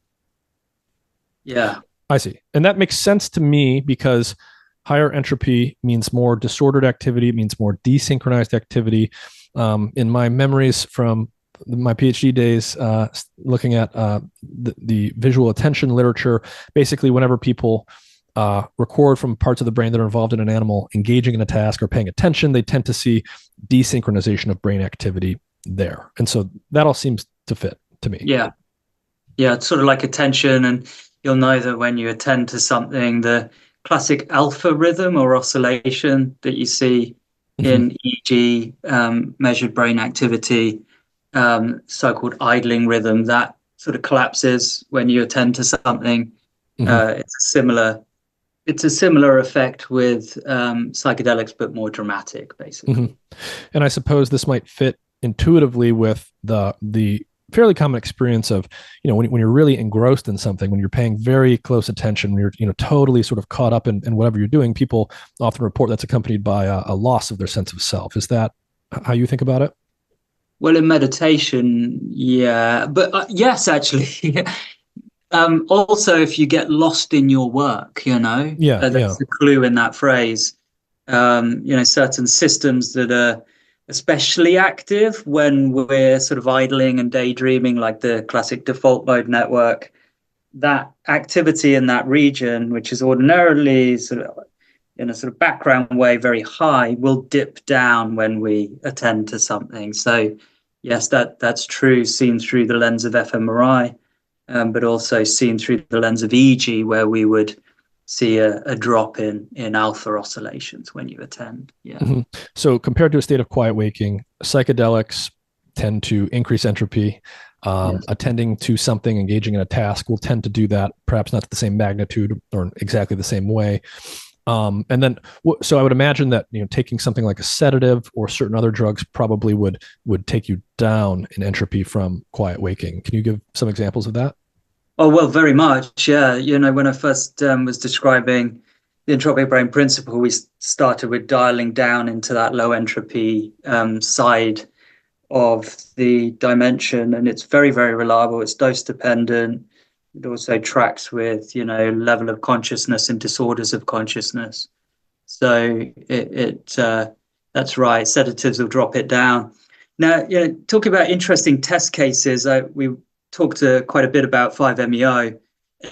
Yeah. I see. And that makes sense to me because higher entropy means more disordered activity, it means more desynchronized activity. In my memories from my PhD days, looking at the visual attention literature, basically whenever people record from parts of the brain that are involved in an animal engaging in a task or paying attention, they tend to see desynchronization of brain activity there. And so that all seems to fit to me. Yeah. Yeah, it's sort of like attention, and you'll know that when you attend to something, the classic alpha rhythm or oscillation that you see in EEG, measured brain activity, so-called idling rhythm, that sort of collapses when you attend to something. It's it's a similar effect with psychedelics, but more dramatic, basically. Mm-hmm. And I suppose this might fit intuitively with the fairly common experience of, when you're really engrossed in something, when you're paying very close attention, when you're, totally sort of caught up in whatever you're doing, people often report that's accompanied by a loss of their sense of self. Is that how you think about it? Well, in meditation, yeah, but yes, actually. Also, if you get lost in your work, Yeah. that's the clue in that phrase. Certain systems that are especially active when we're sort of idling and daydreaming, like the classic default mode network, that activity in that region, which is ordinarily sort of in a sort of background way very high, will dip down when we attend to something. So yes, that's true, seen through the lens of fMRI, but also seen through the lens of EEG, where we would see a drop in alpha oscillations when you attend. Yeah. Mm-hmm. So compared to a state of quiet waking, psychedelics tend to increase entropy. Yes. Attending to something, engaging in a task will tend to do that, perhaps not to the same magnitude or exactly the same way. And then, so I would imagine that, taking something like a sedative or certain other drugs probably would take you down in entropy from quiet waking. Can you give some examples of that? Oh, well, very much. Yeah. When I first was describing the entropic brain principle, we started with dialing down into that low entropy side of the dimension. And it's very, very reliable. It's dose dependent. It also tracks with, level of consciousness and disorders of consciousness. So that's right. Sedatives will drop it down. Now, talking about interesting test cases, we talked quite a bit about 5-MeO.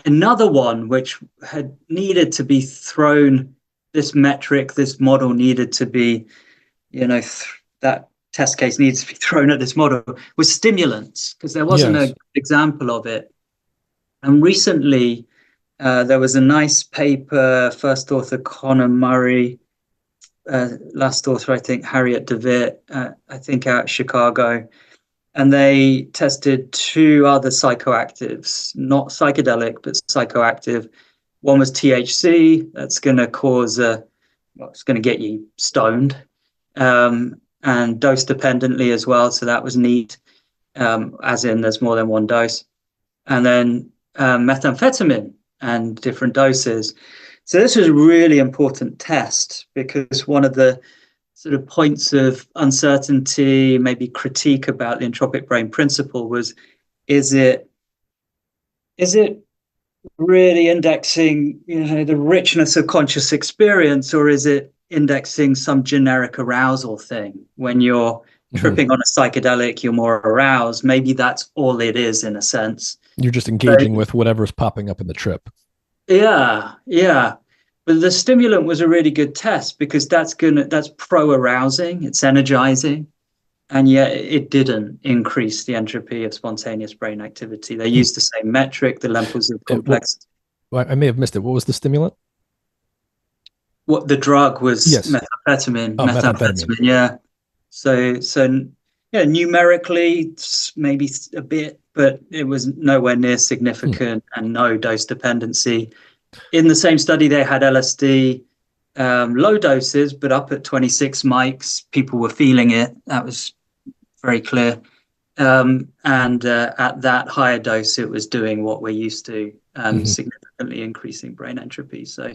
Another one which had needed to be thrown, this model needed to be, that test case needs to be thrown at this model, was stimulants, because there wasn't an example of it. And recently, there was a nice paper, first author Connor Murray, last author, I think, Harriet DeWitt, I think out of Chicago. And they tested two other psychoactives, not psychedelic, but psychoactive. One was THC, that's going to it's going to get you stoned, and dose dependently as well. So that was neat, as in there's more than one dose. And then methamphetamine and different doses. So this was a really important test, because one of the sort of points of uncertainty, maybe critique about the entropic brain principle was, is it really indexing, the richness of conscious experience, or is it indexing some generic arousal thing? When you're tripping on a psychedelic, you're more aroused. Maybe that's all it is, in a sense. You're just engaging with whatever's popping up in the trip. Yeah. But the stimulant was a really good test, because that's pro-arousing, it's energizing, and yet it didn't increase the entropy of spontaneous brain activity. They used the same metric, the Lempel-Zip complexity. I may have missed it. What was the stimulant? What the drug was? Yes. Methamphetamine. Oh, methamphetamine. Yeah. So yeah, numerically maybe a bit, but it was nowhere near significant, and no dose dependency. In the same study, they had LSD, low doses, but up at 26 mics, people were feeling it. That was very clear. And at that higher dose, it was doing what we're used to, significantly increasing brain entropy. So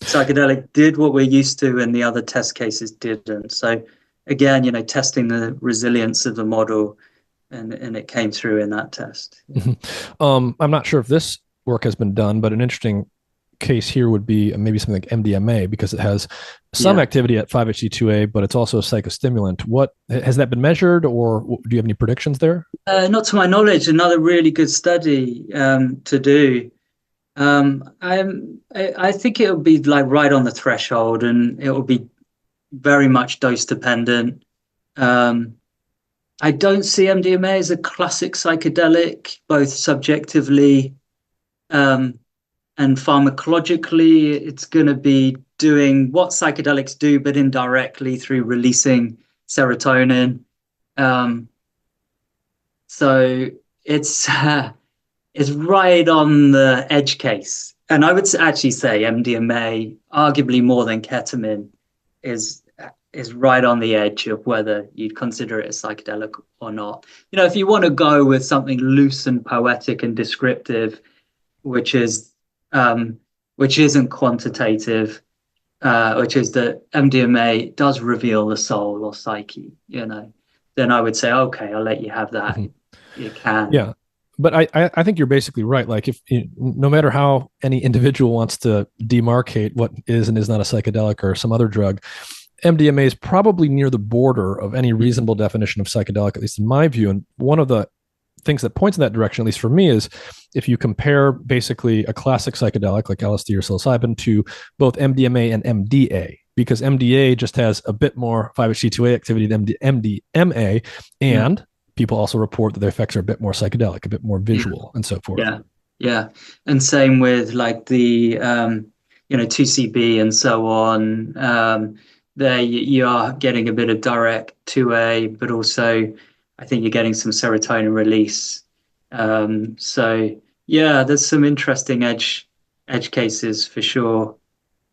psychedelic did what we're used to, and the other test cases didn't. So again, testing the resilience of the model, and it came through in that test. I'm not sure if this work has been done, but an interesting case here would be maybe something like MDMA, because it has some activity at 5-HT2A, but it's also a psychostimulant. What has that been measured, or do you have any predictions there? Not to my knowledge. Another really good study to do. I think it will be like right on the threshold, and it will be very much dose dependent. I don't see MDMA as a classic psychedelic, both subjectively and pharmacologically. It's going to be doing what psychedelics do, but indirectly through releasing serotonin. So it's right on the edge case. And I would actually say MDMA, arguably more than ketamine, is is right on the edge of whether you'd consider it a psychedelic or not. You know, if you want to go with something loose and poetic and descriptive, which is which isn't quantitative, which is that MDMA does reveal the soul or psyche, you know, then I would say, okay, I'll let you have that. Mm-hmm. You can. Yeah. But I think you're basically right. Like, if no matter how any individual wants to demarcate what is and is not a psychedelic or some other drug, MDMA is probably near the border of any reasonable definition of psychedelic, at least in my view. And one of the things that points in that direction, at least for me, is if you compare basically a classic psychedelic like LSD or psilocybin to both MDMA and MDA, because MDA just has a bit more 5-HT2A activity than MDMA, and people also report that their effects are a bit more psychedelic, a bit more visual, and so forth. Yeah. And same with like the 2CB and so on. There you are getting a bit of direct 2A, but also I think you're getting some serotonin release. So yeah, there's some interesting edge cases for sure.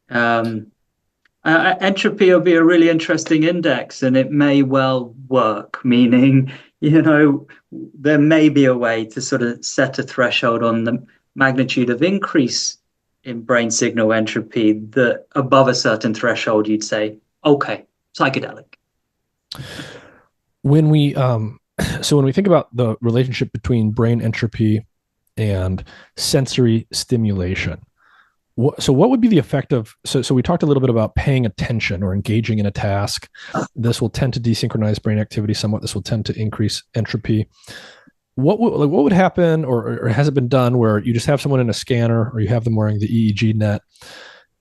Entropy will be a really interesting index, and it may well work, meaning, you know, there may be a way to sort of set a threshold on the magnitude of increase in brain signal entropy that above a certain threshold, you'd say, okay, psychedelic. When we so when we think about the relationship between brain entropy and sensory stimulation, so what would be the effect of, so we talked a little bit about paying attention or engaging in a task. This will tend to desynchronize brain activity somewhat. This will tend to increase entropy. What would happen, or has it been done, where you just have someone in a scanner or you have them wearing the EEG net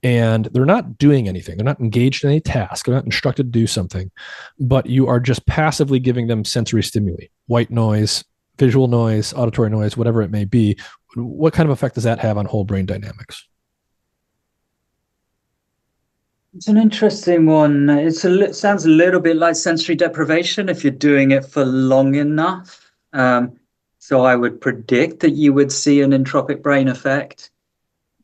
and they're not doing anything, they're not engaged in any task, they're not instructed to do something, but you are just passively giving them sensory stimuli, white noise, visual noise, auditory noise, whatever it may be? What kind of effect does that have on whole brain dynamics? It's an interesting one. It sounds a little bit like sensory deprivation if you're doing it for long enough. So I would predict that you would see an entropic brain effect.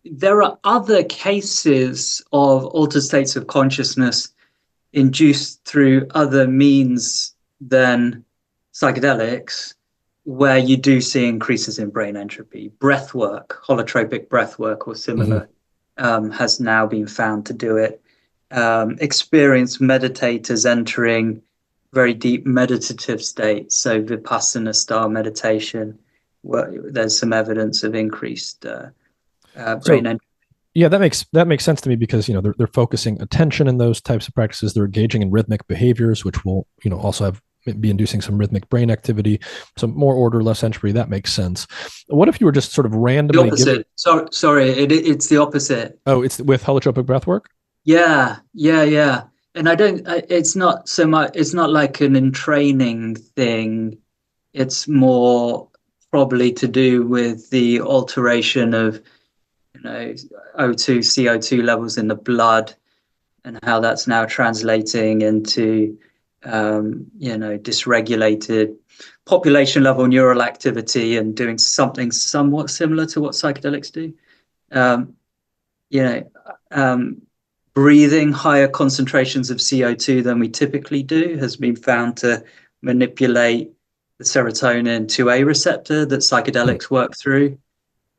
There are other cases of altered states of consciousness induced through other means than psychedelics, where you do see increases in brain entropy. Breath work, holotropic breath work or similar, has now been found to do it. Experienced meditators entering very deep meditative states, so Vipassana style meditation, where there's some evidence of increased brain entropy. Yeah, that makes sense to me, because they're focusing attention in those types of practices. They're engaging in rhythmic behaviors, which will also be inducing some rhythmic brain activity. So more order, less entropy. That makes sense. What if you were just sort of randomly? The opposite. Sorry, it's the opposite. Oh, it's with holotropic breath work. Yeah. And it's not so much, it's not like an entraining thing. It's more probably to do with the alteration of, O2, CO2 levels in the blood, and how that's now translating into, dysregulated population level neural activity and doing something somewhat similar to what psychedelics do. Breathing higher concentrations of CO2 than we typically do has been found to manipulate the serotonin 2A receptor that psychedelics work through.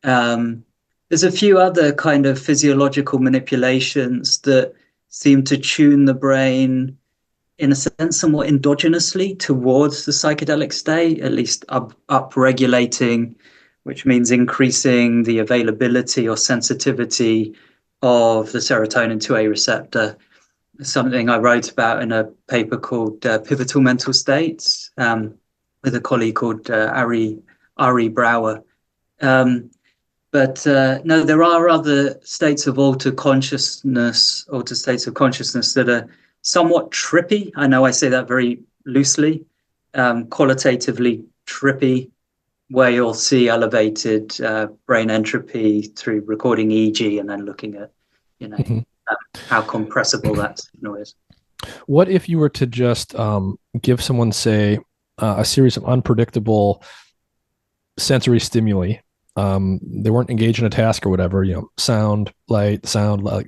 There's a few other kind of physiological manipulations that seem to tune the brain, in a sense, somewhat endogenously towards the psychedelic state, at least up-regulating, which means increasing the availability or sensitivity of the serotonin 2A receptor. Something I wrote about in a paper called Pivotal Mental States with a colleague called Ari Brower. But no, there are other states of altered states of consciousness that are somewhat trippy. I know I say that very loosely, qualitatively trippy, where you'll see elevated brain entropy through recording EEG and then looking at, how compressible that signal is. What if you were to just give someone, say, a series of unpredictable sensory stimuli, they weren't engaged in a task or whatever, sound, light,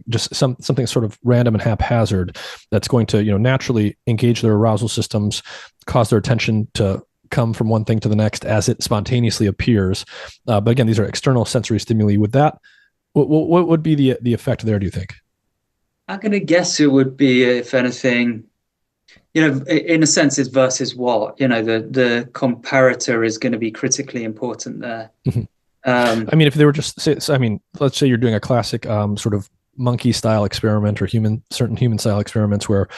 just something sort of random and haphazard that's going to, naturally engage their arousal systems, cause their attention to come from one thing to the next as it spontaneously appears. But again, these are external sensory stimuli. With that, what would be the effect there, do you think? I'm going to guess it would be, if anything, in a sense, it's versus what, the comparator is going to be critically important there. Mm-hmm. If they were let's say you're doing a classic sort of monkey style experiment or certain human style experiments where,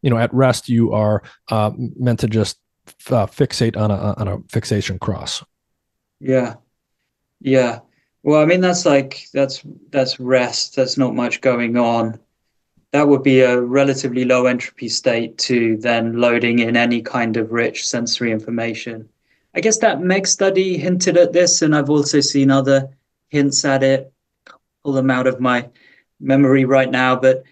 at rest you are meant to just fixate on a fixation cross. Yeah. Well, that's rest. There's not much going on. That would be a relatively low entropy state to then loading in any kind of rich sensory information. I guess that Meg study hinted at this, and I've also seen other hints at it. Pull them out of my memory right now, but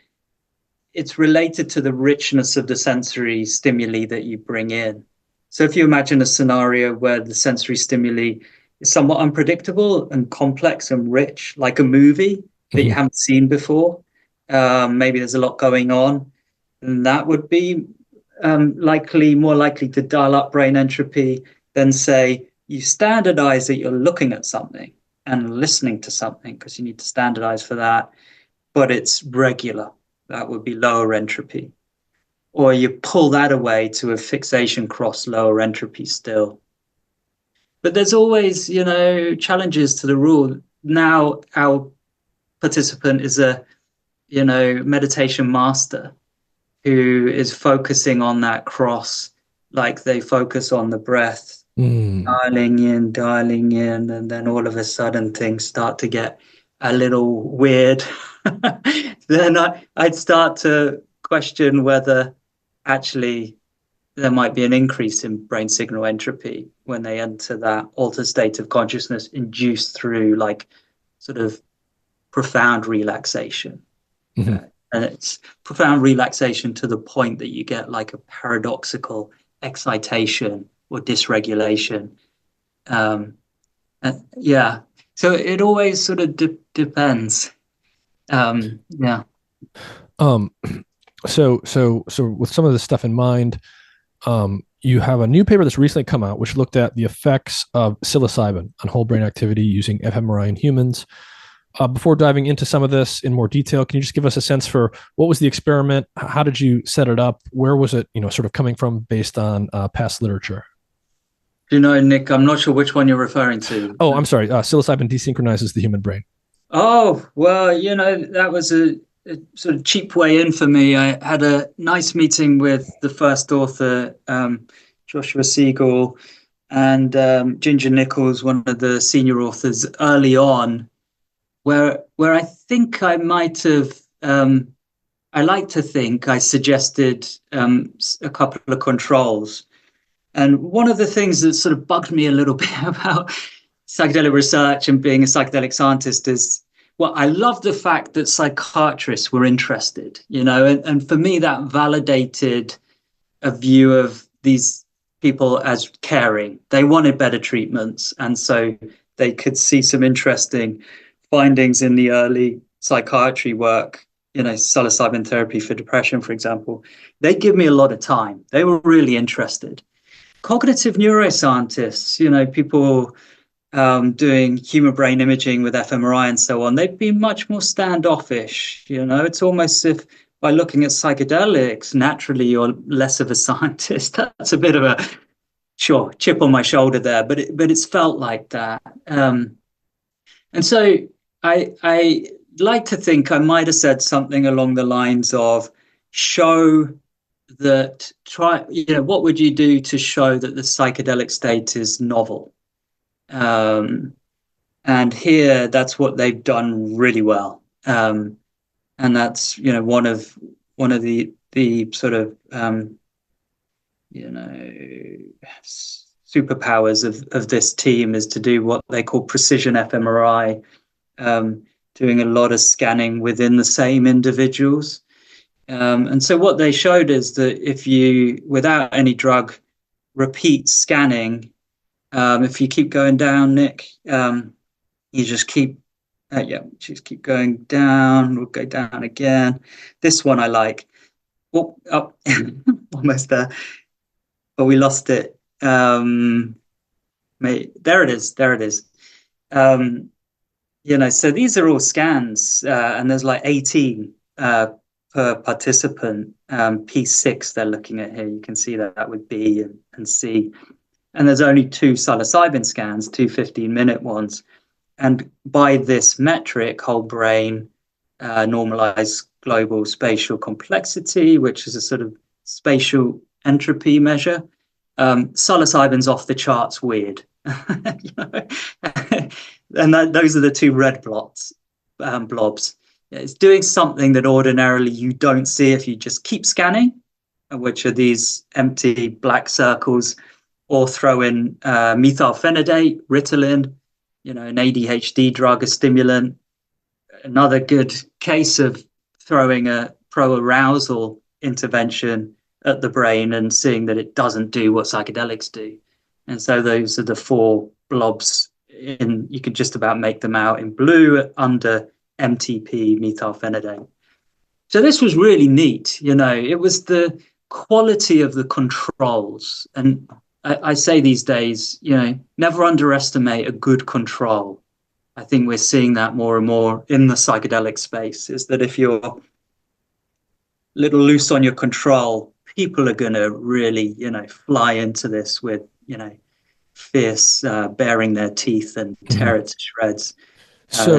it's related to the richness of the sensory stimuli that you bring in. So if you imagine a scenario where the sensory stimuli is somewhat unpredictable and complex and rich, like a movie that you haven't seen before, maybe there's a lot going on, and that would be more likely to dial up brain entropy than say you standardize that you're looking at something and listening to something, because you need to standardize for that, but it's regular. That would be lower entropy. Or you pull that away to a fixation cross, lower entropy still. But there's always, challenges to the rule. Now our participant is a, meditation master who is focusing on that cross, like they focus on the breath, dialing in, and then all of a sudden things start to get a little weird. Then I'd start to question whether actually there might be an increase in brain signal entropy when they enter that altered state of consciousness induced through like sort of profound relaxation. And it's profound relaxation to the point that you get like a paradoxical excitation or dysregulation. So it always sort of depends. So with some of this stuff in mind, you have a new paper that's recently come out, which looked at the effects of psilocybin on whole brain activity using fMRI in humans. Before diving into some of this in more detail, can you just give us a sense for what was the experiment? How did you set it up? Where was it, sort of coming from based on past literature? Nick, I'm not sure which one you're referring to. Oh, I'm sorry. Psilocybin desynchronizes the human brain. Oh, well, that was a sort of cheap way in for me. I had a nice meeting with the first author, Joshua Siegel, and Ginger Nichols, one of the senior authors, early on, where I think I might have, I like to think I suggested a couple of controls. And one of the things that sort of bugged me a little bit about psychedelic research and being a psychedelic scientist is, well, I love the fact that psychiatrists were interested, and for me, that validated a view of these people as caring. They wanted better treatments. And so they could see some interesting findings in the early psychiatry work, psilocybin therapy for depression, for example. They give me a lot of time. They were really interested. Cognitive neuroscientists, people doing human brain imaging with fMRI and so on, they've been much more standoffish. It's almost if by looking at psychedelics, naturally you're less of a scientist. That's a bit of a chip on my shoulder there, but it's felt like that. And so I like to think I might have said something along the lines of show that what would you do to show that the psychedelic state is novel? And here, that's what they've done really well. And that's, one of the sort of, superpowers of this team is to do what they call precision fMRI, doing a lot of scanning within the same individuals. And so what they showed is that if you, without any drug, repeat scanning, if you keep going down, Nick, You just keep, just keep going down. We'll go down again. This one I like. Oh, almost there. But we lost it. There it is. There it is. So these are all scans, and there's like 18 per participant. P6 they're looking at here. You can see that with B and C. And there's only 2 psilocybin scans, 2 15-minute ones. And by this metric, whole brain, normalized global spatial complexity, which is a sort of spatial entropy measure, psilocybin's off the charts weird. And those are the 2 red blobs. It's doing something that ordinarily you don't see if you just keep scanning, which are these empty black circles, or throw in methylphenidate, Ritalin, an ADHD drug, a stimulant. Another good case of throwing a pro-arousal intervention at the brain and seeing that it doesn't do what psychedelics do. And so those are the 4 blobs. You can just about make them out in blue under MTP, methylphenidate. So this was really neat. It was the quality of the controls. And I say these days, never underestimate a good control. I think we're seeing that more and more in the psychedelic space, is that if you're a little loose on your control, people are going to really, fly into this with, fierce, baring their teeth and tear it to shreds. So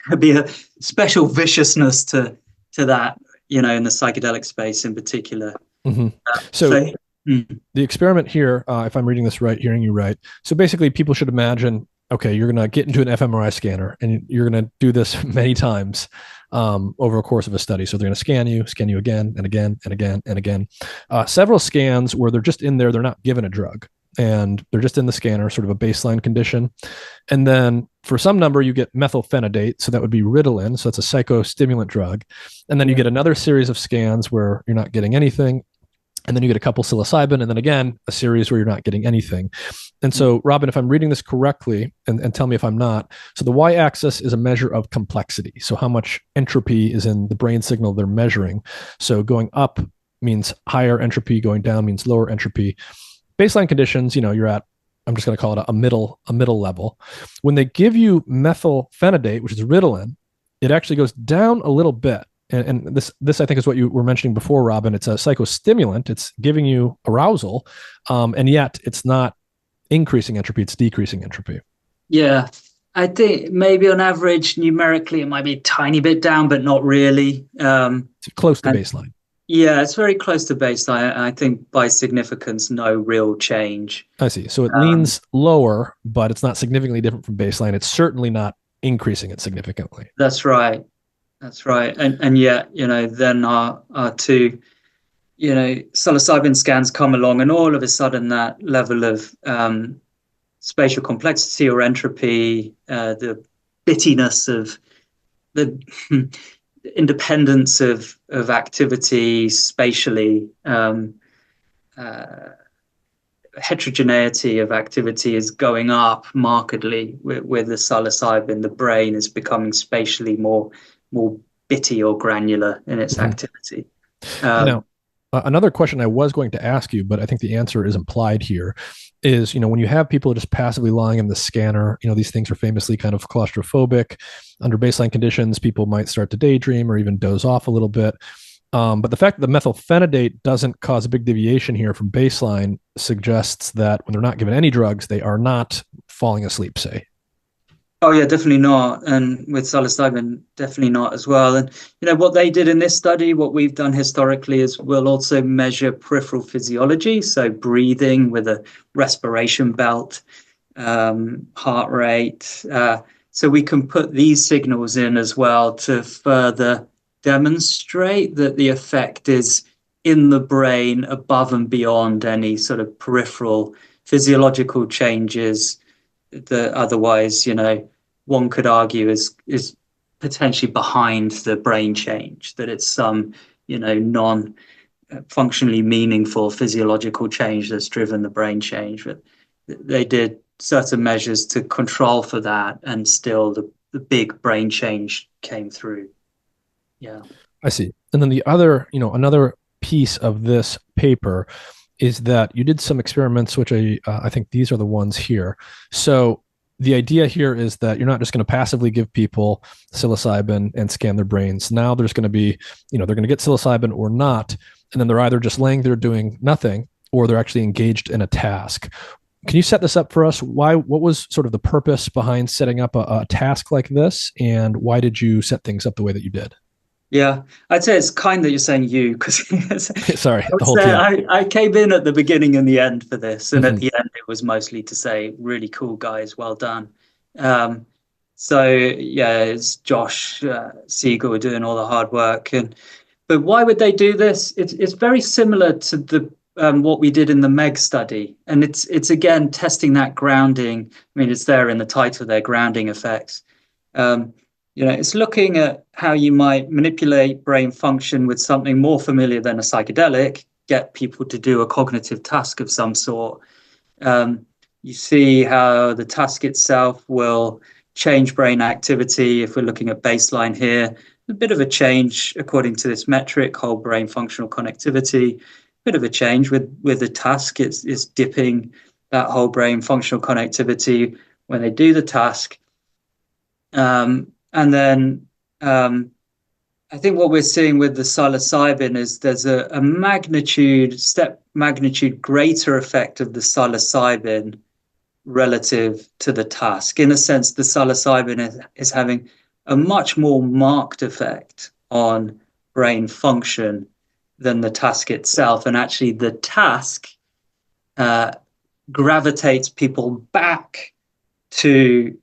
there'd be a special viciousness to that, in the psychedelic space in particular. The experiment here, if I'm reading this right, hearing you right, so basically people should imagine, okay, you're going to get into an fMRI scanner and you're going to do this many times over a course of a study. So they're going to scan you again and again and again and again. Several scans where they're just in there, they're not given a drug, and they're just in the scanner, sort of a baseline condition. And then for some number, you get methylphenidate. So that would be Ritalin. So that's a psychostimulant drug. And then you get another series of scans where you're not getting anything. And then you get a couple psilocybin, and then again, a series where you're not getting anything. And so, Robin, if I'm reading this correctly, and tell me if I'm not, so the y-axis is a measure of complexity. So how much entropy is in the brain signal they're measuring. So going up means higher entropy, going down means lower entropy. Baseline conditions, you're at, I'm just going to call it a middle level. When they give you methylphenidate, which is Ritalin, it actually goes down a little bit. And this I think is what you were mentioning before, Robin. It's a psychostimulant. It's giving you arousal, and yet it's not increasing entropy. It's decreasing entropy. Yeah, I think maybe on average, numerically, it might be a tiny bit down, but not really. It's close to baseline. Yeah, it's very close to baseline. I think by significance, no real change. I see. So it leans lower, but it's not significantly different from baseline. It's certainly not increasing it significantly. That's right. That's right. And yet, then our 2, psilocybin scans come along, and all of a sudden that level of spatial complexity or entropy, the bittiness of the independence of activity spatially, heterogeneity of activity is going up markedly with the psilocybin. The brain is becoming spatially more bitty or granular in its activity. Now, another question I was going to ask you, but I think the answer is implied here, is, when you have people just passively lying in the scanner, these things are famously kind of claustrophobic. Under baseline conditions, people might start to daydream or even doze off a little bit. But the fact that the methylphenidate doesn't cause a big deviation here from baseline suggests that when they're not given any drugs, they are not falling asleep, say. Oh yeah, definitely not. And with psilocybin, definitely not as well. And what they did in this study, what we've done historically, is we'll also measure peripheral physiology, so breathing with a respiration belt, heart rate. So we can put these signals in as well to further demonstrate that the effect is in the brain above and beyond any sort of peripheral physiological changes that otherwise, one could argue is potentially behind the brain change, that it's some, non-functionally meaningful physiological change that's driven the brain change. But they did certain measures to control for that, and still the big brain change came through. Yeah. I see. And then the other, another piece of this paper is that you did some experiments, which I think these are the ones here. So the idea here is that you're not just going to passively give people psilocybin and scan their brains. Now there's going to be, they're going to get psilocybin or not, and then they're either just laying there doing nothing, or they're actually engaged in a task. Can you set this up for us? What was sort of the purpose behind setting up a task like this, and why did you set things up the way that you did? Yeah, I'd say it's kind that you're saying you, because sorry, the whole team. I came in at the beginning and the end for this, and at the end it was mostly to say, really cool guys, well done. So yeah, it's Josh Siegel doing all the hard work, but why would they do this? It's very similar to the what we did in the MEG study, and it's again testing that grounding. I mean, it's there in the title there, grounding effects. It's looking at how you might manipulate brain function with something more familiar than a psychedelic, get people to do a cognitive task of some sort. You see how the task itself will change brain activity. If we're looking at baseline here, a bit of a change according to this metric, whole brain functional connectivity, bit of a change with the task. It's dipping that whole brain functional connectivity when they do the task. And then I think what we're seeing with the psilocybin is there's a step magnitude greater effect of the psilocybin relative to the task. In a sense, the psilocybin is having a much more marked effect on brain function than the task itself. And actually the task gravitates people back to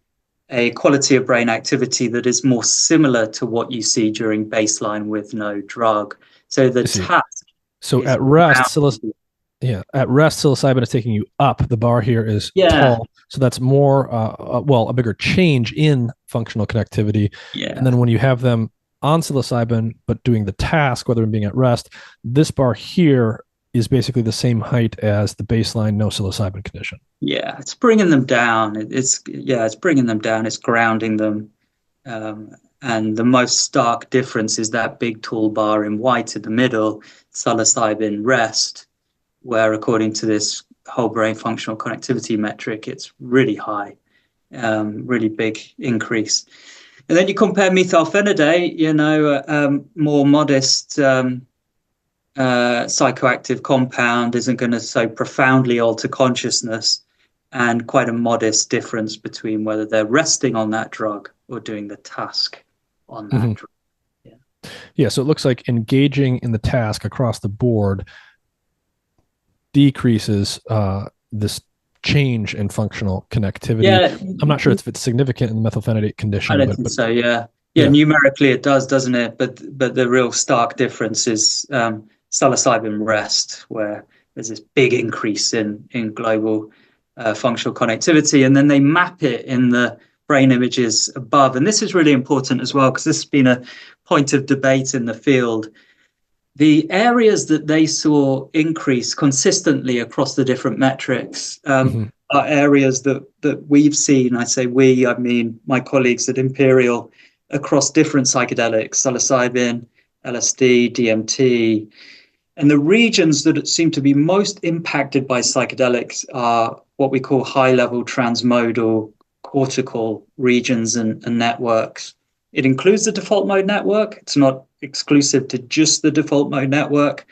a quality of brain activity that is more similar to what you see during baseline with no drug. So the task. So at rest, psilocybin is taking you up. The bar here is tall. So that's more, a bigger change in functional connectivity. Yeah. And then when you have them on psilocybin, but doing the task, whether being at rest, this bar here is basically the same height as the baseline no psilocybin condition. Yeah, it's bringing them down. It's bringing them down. It's grounding them. And the most stark difference is that big tall bar in white in the middle, psilocybin rest, where according to this whole brain functional connectivity metric, it's really high, really big increase. And then you compare methylphenidate, more modest psychoactive compound isn't going to so profoundly alter consciousness, and quite a modest difference between whether they're resting on that drug or doing the task on that drug. Yeah, so it looks like engaging in the task across the board decreases this change in functional connectivity. Yeah. I'm not sure if it's significant in the methylphenidate condition. I don't think so, yeah. Numerically it does, doesn't it? But the real stark difference is psilocybin rest, where there's this big increase in global functional connectivity, and then they map it in the brain images above. And this is really important as well, because this has been a point of debate in the field. The areas that they saw increase consistently across the different metrics are areas that we've seen. I say we, I mean my colleagues at Imperial, across different psychedelics, psilocybin, LSD, DMT. And the regions that seem to be most impacted by psychedelics are what we call high-level transmodal cortical regions and networks. It includes the default mode network. It's not exclusive to just the default mode network,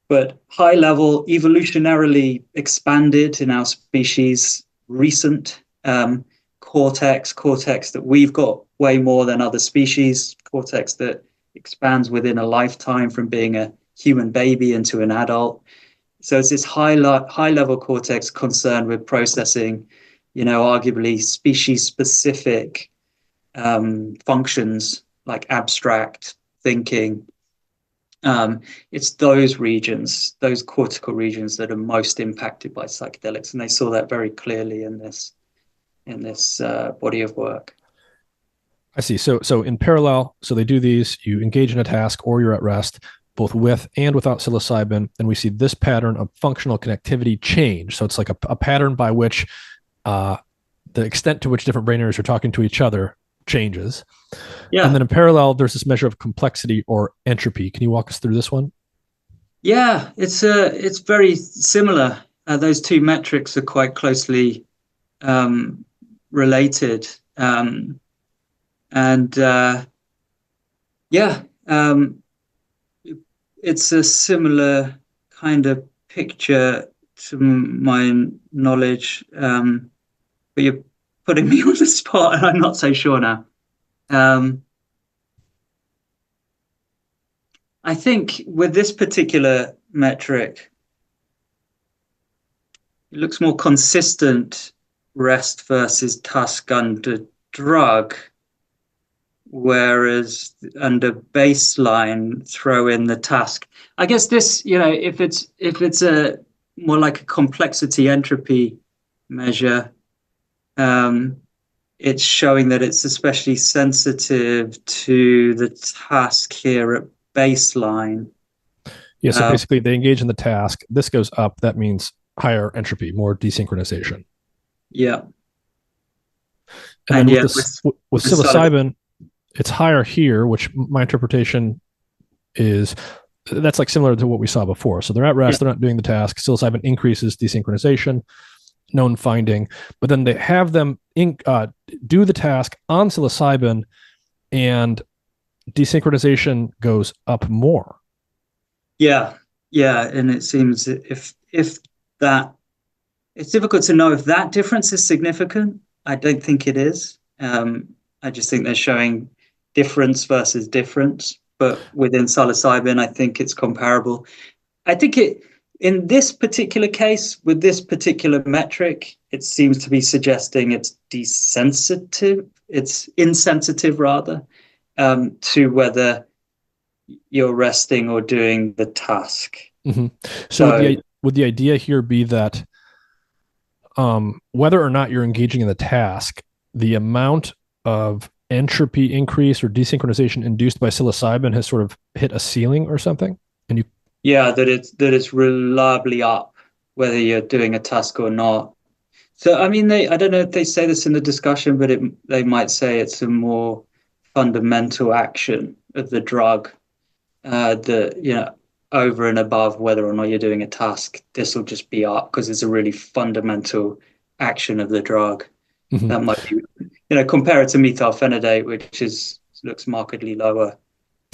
but high-level, evolutionarily expanded in our species, recent cortex that we've got way more than other species, cortex that expands within a lifetime from being a human baby into an adult. So it's this high level cortex concerned with processing, arguably species specific functions like abstract thinking. It's those regions, those cortical regions, that are most impacted by psychedelics, and they saw that very clearly in this body of work. I see. So in parallel, so they do these, you engage in a task or you're at rest, both with and without psilocybin, and we see this pattern of functional connectivity change. So it's like a pattern by which the extent to which different brain areas are talking to each other changes. And Yeah. then in parallel, there's this measure of complexity or entropy. Can you walk us through this one? Yeah, it's very similar. Those two metrics are quite closely um, related, and yeah, it's a similar kind of picture to my knowledge. But you're putting me on the spot, and I'm not so sure now. Um, I think with this particular metric, it looks more consistent rest versus task under drug, whereas under baseline, throw in the task. I guess this, if it's a more like a complexity entropy measure, um, it's showing that it's especially sensitive to the task here at baseline. Yeah, so basically they engage in the task. This goes up. That means higher entropy, more desynchronization. Yeah. And then yeah, with psilocybin, it's higher here, which my interpretation is that's like similar to what we saw before. So they're at rest, they're not doing the task. Psilocybin increases desynchronization, known finding, but then they have them do the task on psilocybin, and desynchronization goes up more. Yeah, and it seems if that, it's difficult to know if that difference is significant. I don't think it is. I just think they're showing difference versus difference. But within psilocybin, I think it's comparable. I think in this particular case, with this particular metric, it seems to be suggesting it's insensitive rather, to whether you're resting or doing the task. Mm-hmm. So would the idea here be that whether or not you're engaging in the task, the amount of entropy increase or desynchronization induced by psilocybin has sort of hit a ceiling or something? And that it's reliably up whether you're doing a task or not. So I mean, I don't know if they say this in the discussion, but they might say it's a more fundamental action of the drug, over and above whether or not you're doing a task. This will just be up because it's a really fundamental action of the drug. Mm-hmm. That might be, compare it to methylphenidate, which looks markedly lower.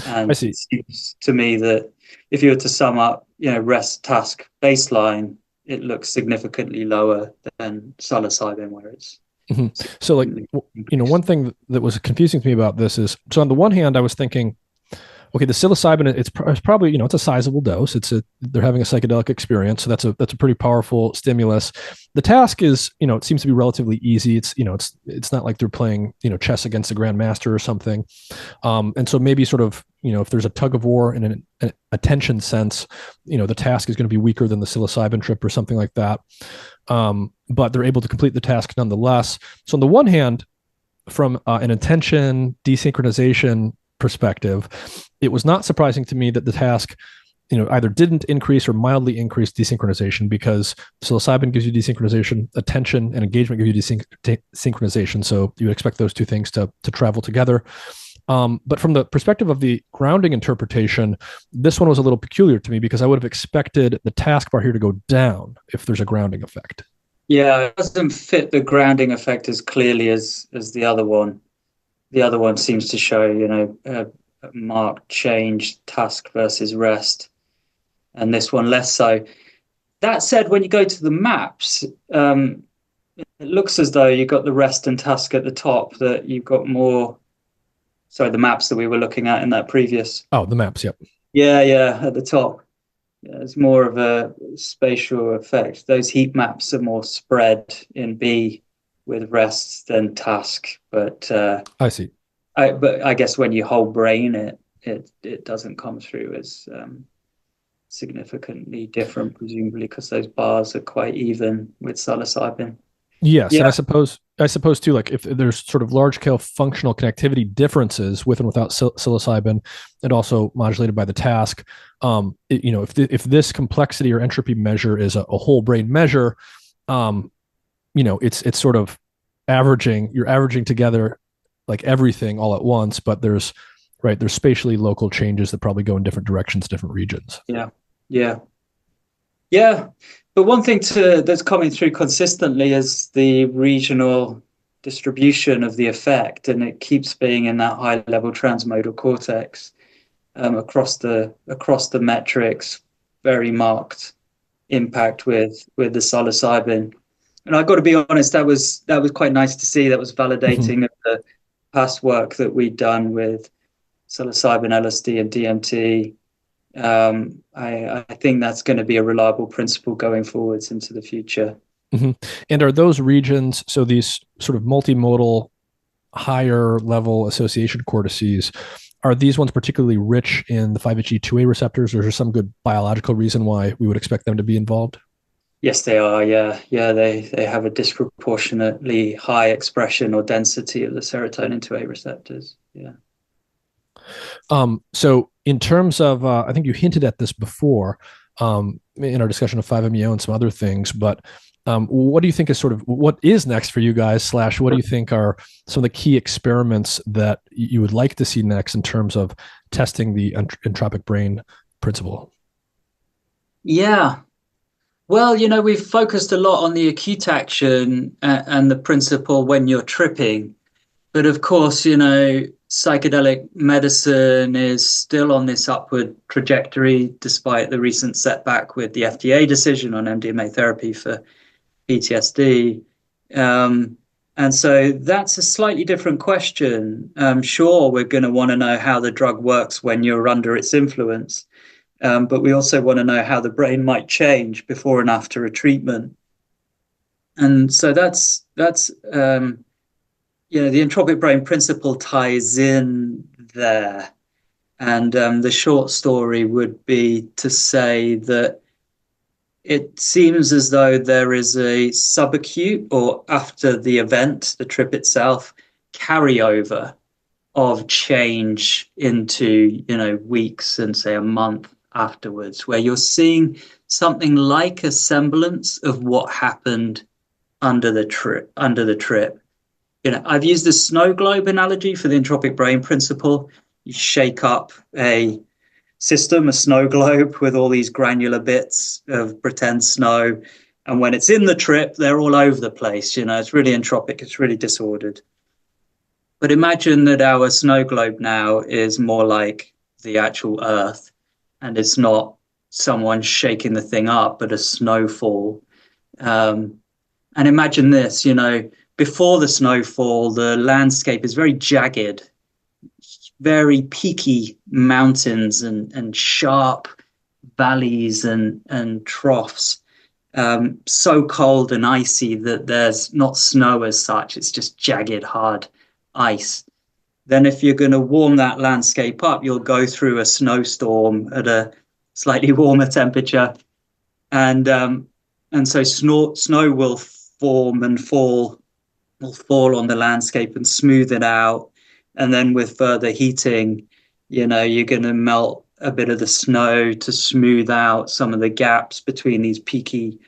And I see. It seems to me that if you were to sum up, rest, task, baseline, it looks significantly lower than psilocybin, where it's. Mm-hmm. So, one thing that was confusing to me about this is, so on the one hand, I was thinking, okay, the psilocybin, it's probably, it's a sizable dose. They're having a psychedelic experience. So that's a pretty powerful stimulus. The task is, it seems to be relatively easy. It's not like they're playing, chess against a grandmaster or something. And so maybe sort of, if there's a tug of war in an attention sense, the task is going to be weaker than the psilocybin trip or something like that. But they're able to complete the task nonetheless. So on the one hand, from an attention desynchronization perspective, it was not surprising to me that the task, either didn't increase or mildly increase desynchronization, because psilocybin gives you desynchronization, attention and engagement give you desynchronization. So you would expect those two things to travel together. But from the perspective of the grounding interpretation, this one was a little peculiar to me, because I would have expected the task bar here to go down if there's a grounding effect. Yeah, it doesn't fit the grounding effect as clearly as the other one. The other one seems to show, a marked change, task versus rest, and this one less so. That said, when you go to the maps, it looks as though you've got the rest and task at the top, that you've got more. Sorry, the maps that we were looking at in that previous. Oh, the maps, yep. Yeah, at the top. Yeah, it's more of a spatial effect. Those heat maps are more spread in B with rest than task, but I see. But I guess when you whole brain it doesn't come through as significantly different, presumably because those bars are quite even with psilocybin. Yes, yeah. And I suppose too, like if there's sort of large scale functional connectivity differences with and without psilocybin, and also modulated by the task, if this complexity or entropy measure is a whole brain measure, it's sort of you're averaging together like everything all at once, but there's spatially local changes that probably go in different directions, different regions. Yeah. Yeah. Yeah. But one thing that's coming through consistently is the regional distribution of the effect, and it keeps being in that high level transmodal cortex, across the metrics, very marked impact with the psilocybin. And I've got to be honest, that was quite nice to see. That was validating of the past work that we'd done with psilocybin, LSD, and DMT. I think that's going to be a reliable principle going forwards into the future. Mm-hmm. And are those regions, so these sort of multimodal, higher level association cortices, are these ones particularly rich in the 5-HT2A receptors, or is there some good biological reason why we would expect them to be involved? Yes, they are. Yeah, yeah. They have a disproportionately high expression or density of the serotonin 2A receptors. Yeah. So in terms of, I think you hinted at this before in our discussion of 5-MeO and some other things, but what do you think is what is next for you guys, / what do you think are some of the key experiments that you would like to see next in terms of testing the entropic brain principle? Yeah. Well, we've focused a lot on the acute action and the principle when you're tripping. But of course, psychedelic medicine is still on this upward trajectory, despite the recent setback with the FDA decision on MDMA therapy for PTSD. And so that's a slightly different question. Sure, we're going to want to know how the drug works when you're under its influence. But we also want to know how the brain might change before and after a treatment. And so that's the entropic brain principle ties in there. And the short story would be to say that it seems as though there is a subacute, or after the event, the trip itself, carryover of change into, weeks and say a month afterwards, where you're seeing something like a semblance of what happened under the trip. I've used the snow globe analogy for the entropic brain principle. You shake up a system, a snow globe, with all these granular bits of pretend snow, and when it's in the trip, they're all over the place. It's really entropic, it's really disordered. But imagine that our snow globe now is more like the actual Earth, and it's not someone shaking the thing up, but a snowfall. And imagine this, before the snowfall, the landscape is very jagged, very peaky mountains and sharp valleys and troughs, so cold and icy that there's not snow as such, it's just jagged, hard ice. Then if you're going to warm that landscape up, you'll go through a snowstorm at a slightly warmer temperature. And so snow will form and fall on the landscape and smooth it out. And then with further heating, you're going to melt a bit of the snow to smooth out some of the gaps between these peaky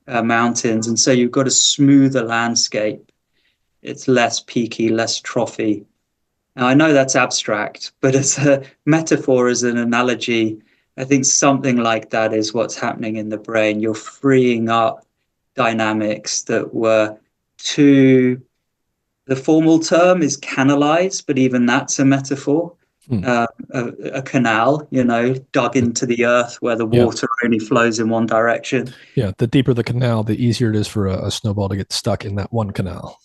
mountains. And so you've got a smoother landscape. It's less peaky, less trophy. Now, I know that's abstract, but as a metaphor, as an analogy, I think something like that is what's happening in the brain. You're freeing up dynamics that were too, the formal term is canalized, but even that's a metaphor. A canal, dug into the earth where the water only flows in one direction. Yeah, the deeper the canal, the easier it is for a snowball to get stuck in that one canal.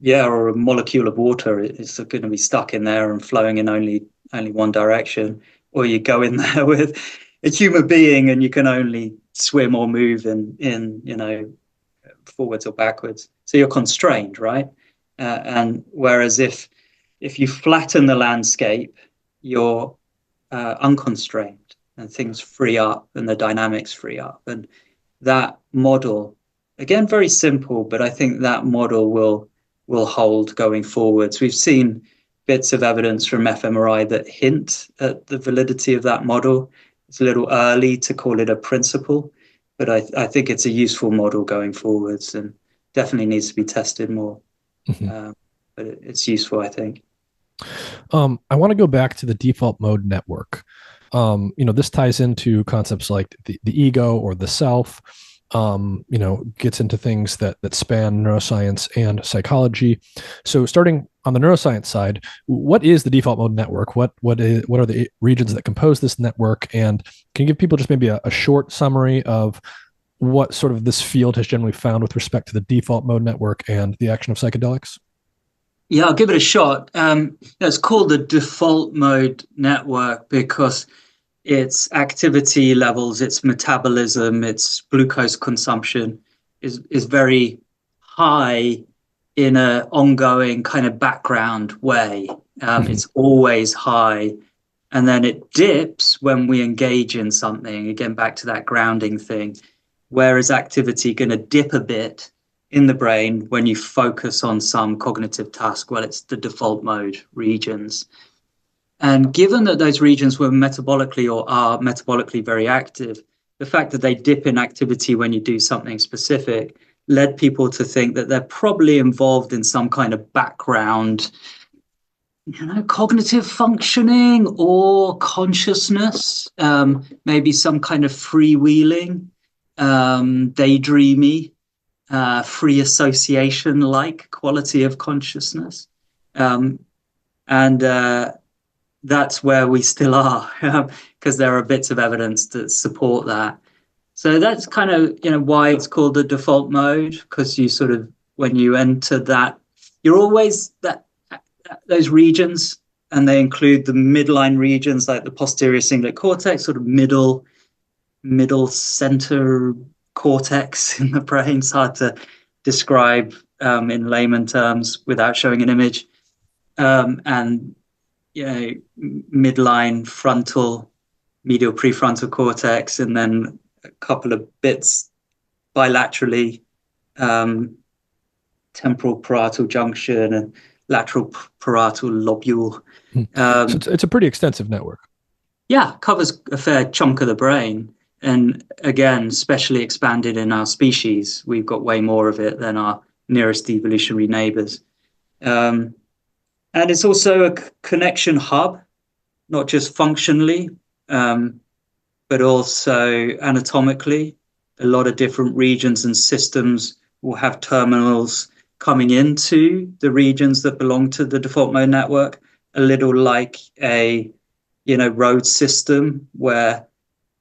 Yeah, or a molecule of water is going to be stuck in there and flowing in only one direction. Or you go in there with a human being and you can only swim or move in forwards or backwards. So you're constrained, right? And whereas if you flatten the landscape, you're unconstrained and things free up and the dynamics free up. And that model, again, very simple, but I think that model will hold going forwards. We've seen bits of evidence from fMRI that hint at the validity of that model. It's a little early to call it a principle, but I think it's a useful model going forwards. And definitely needs to be tested more. Mm-hmm. But it's useful, I think. I want to go back to the default mode network. This ties into concepts like the ego or the self. Gets into things that span neuroscience and psychology. So, starting on the neuroscience side, what is the default mode network? What are the regions that compose this network? And can you give people just maybe a short summary of what sort of this field has generally found with respect to the default mode network and the action of psychedelics? Yeah, I'll give it a shot. It's called the default mode network because its activity levels, its metabolism, its glucose consumption is very high in an ongoing kind of background way. It's always high. And then it dips when we engage in something, again, back to that grounding thing. Where is activity going to dip a bit in the brain when you focus on some cognitive task? Well, it's the default mode regions. And given that those regions were metabolically or are metabolically very active, the fact that they dip in activity when you do something specific led people to think that they're probably involved in some kind of background, cognitive functioning or consciousness, maybe some kind of freewheeling, daydreamy, free association-like quality of consciousness. And that's where we still are, because there are bits of evidence that support that. So that's kind of, why it's called the default mode, because you sort of, when you enter that, you're always those regions, and they include the midline regions like the posterior cingulate cortex, sort of middle center cortex in the brain. It's hard to describe in layman terms without showing an image. And midline frontal, medial prefrontal cortex, and then a couple of bits bilaterally, temporal parietal junction and lateral parietal lobule. So it's a pretty extensive network. Yeah, covers a fair chunk of the brain. And again, especially expanded in our species. We've got way more of it than our nearest evolutionary neighbors. And it's also a connection hub, not just functionally, but also anatomically. A lot of different regions and systems will have terminals coming into the regions that belong to the default mode network, a little like a road system where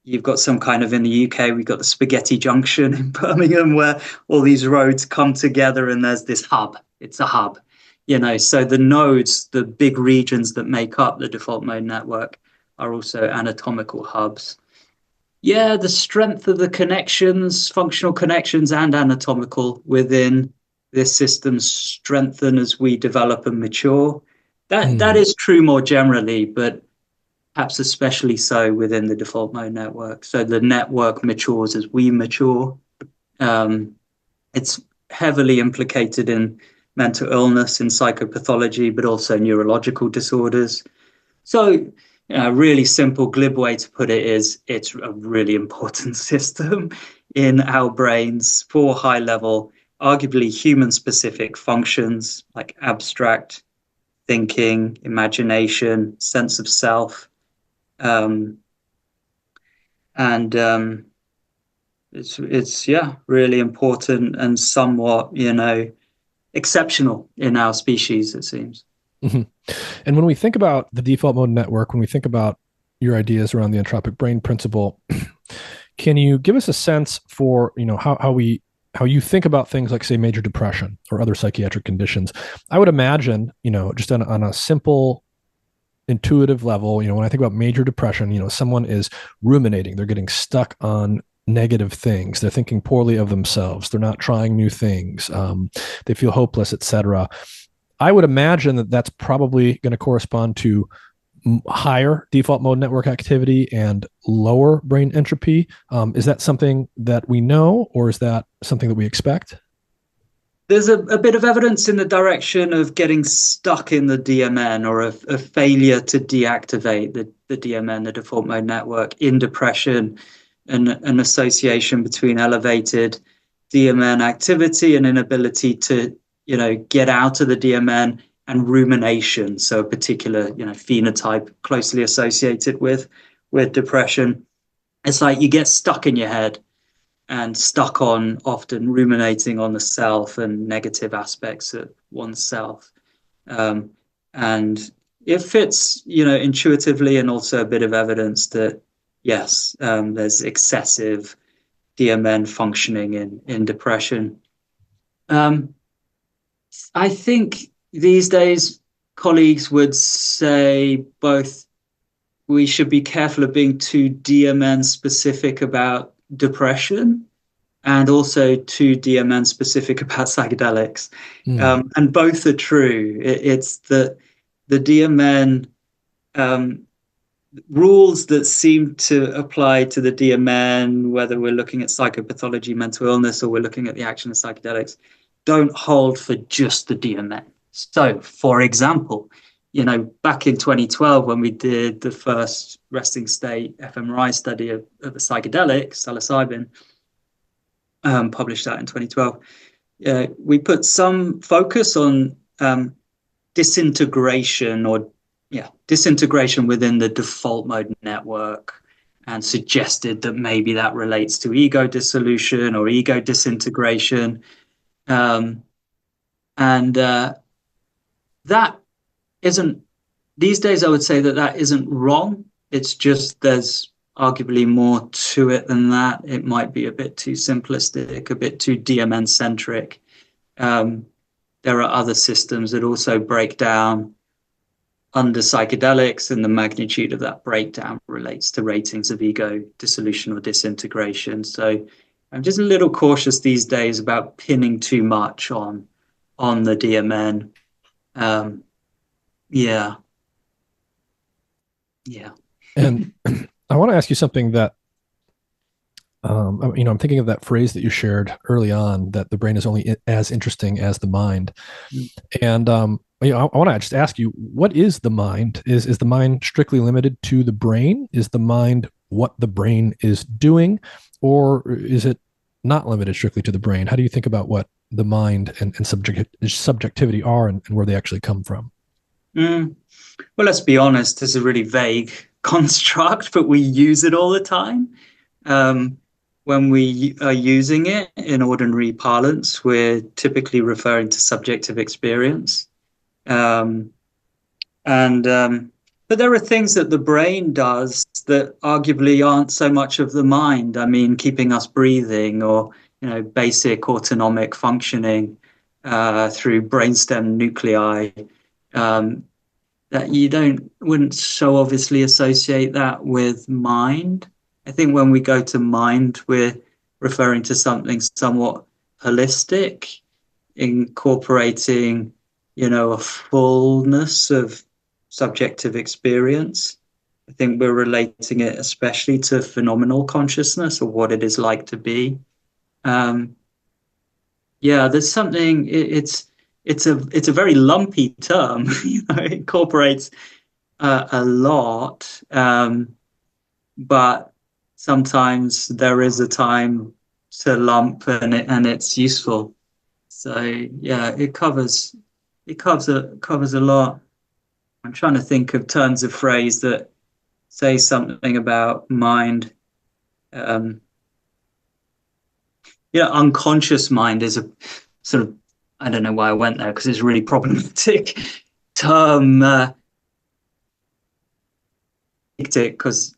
you've got some kind of, in the UK, we've got the spaghetti junction in Birmingham where all these roads come together and there's this hub. It's a hub, so the nodes, the big regions that make up the default mode network are also anatomical hubs. Yeah, the strength of the connections, functional connections and anatomical within this system strengthen as we develop and mature. That is true more generally, but perhaps especially so within the default mode network. So the network matures as we mature. It's heavily implicated in mental illness, in psychopathology, but also neurological disorders. So a really simple, glib way to put it is it's a really important system in our brains for high-level, arguably human-specific functions like abstract thinking, imagination, sense of self. It's really important and somewhat, exceptional in our species, it seems. Mm-hmm. And when we think about the default mode network, when we think about your ideas around the entropic brain principle, can you give us a sense for, how you think about things like, say, major depression or other psychiatric conditions? I would imagine, just on a simple intuitive level, when I think about major depression, someone is ruminating, they're getting stuck on negative things, they're thinking poorly of themselves, they're not trying new things, they feel hopeless, etc. I would imagine that that's probably going to correspond to higher default mode network activity and lower brain entropy. Is that something that we know, or is that something that we expect? There's a bit of evidence in the direction of getting stuck in the DMN, or a failure to deactivate the DMN, the default mode network, in depression, and an association between elevated DMN activity and inability to, get out of the DMN, and rumination, so a particular, phenotype closely associated with depression. It's like you get stuck in your head and stuck on often ruminating on the self and negative aspects of oneself. And it fits, intuitively, and also a bit of evidence that, yes, there's excessive DMN functioning in depression. I think these days colleagues would say both we should be careful of being too DMN specific about depression and also too DMN specific about psychedelics. And both are true. It's the DMN rules that seem to apply to the DMN, whether we're looking at psychopathology, mental illness, or we're looking at the action of psychedelics, don't hold for just the DMN. So, for example, back in 2012, when we did the first resting state fMRI study of the psychedelic, psilocybin, published that in 2012, we put some focus on disintegration within the default mode network, and suggested that maybe that relates to ego dissolution or ego disintegration. That isn't, these days I would say that isn't wrong. It's just there's arguably more to it than that. It might be a bit too simplistic, a bit too DMN centric. There are other systems that also break down under psychedelics, and the magnitude of that breakdown relates to ratings of ego dissolution or disintegration. So I'm just a little cautious these days about pinning too much on the DMN. Yeah. And I want to ask you something that, I'm thinking of that phrase that you shared early on, that the brain is only as interesting as the mind. And, I want to just ask you, what is the mind? Is the mind strictly limited to the brain? Is the mind what the brain is doing? Or is it not limited strictly to the brain? How do you think about what the mind and subjectivity are, and where they actually come from? Well, let's be honest, it's a really vague construct, but we use it all the time. When we are using it in ordinary parlance, we're typically referring to subjective experience. But there are things that the brain does that arguably aren't so much of the mind. I mean, keeping us breathing, or basic autonomic functioning through brainstem nuclei, that you wouldn't so obviously associate that with mind. I think when we go to mind, we're referring to something somewhat holistic, incorporating, a fullness of subjective experience. I think we're relating it especially to phenomenal consciousness, or what it is like to be. There's something. It's a very lumpy term. It incorporates a lot, but sometimes there is a time to lump, and it's useful. So it covers a lot. I'm trying to think of turns of phrase that say something about mind. Unconscious mind is a sort of, I don't know why I went there, because it's a really problematic term. Because,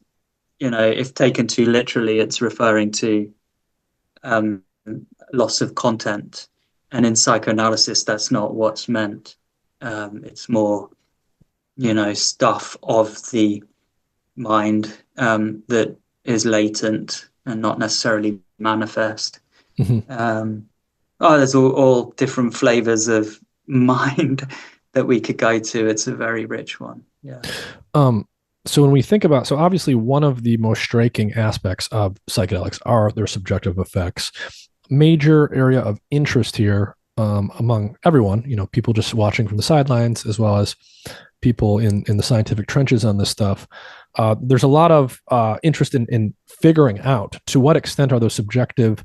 if taken too literally, it's referring to loss of content. And in psychoanalysis, that's not what's meant. It's more, stuff of the mind that is latent and not necessarily manifest. Mm-hmm. There's all different flavors of mind that we could go to. It's a very rich one. Yeah. So when we think about, so obviously one of the most striking aspects of psychedelics are their subjective effects. Major area of interest here among everyone, people just watching from the sidelines, as well as people in the scientific trenches on this stuff. There's a lot of interest in figuring out to what extent are those subjective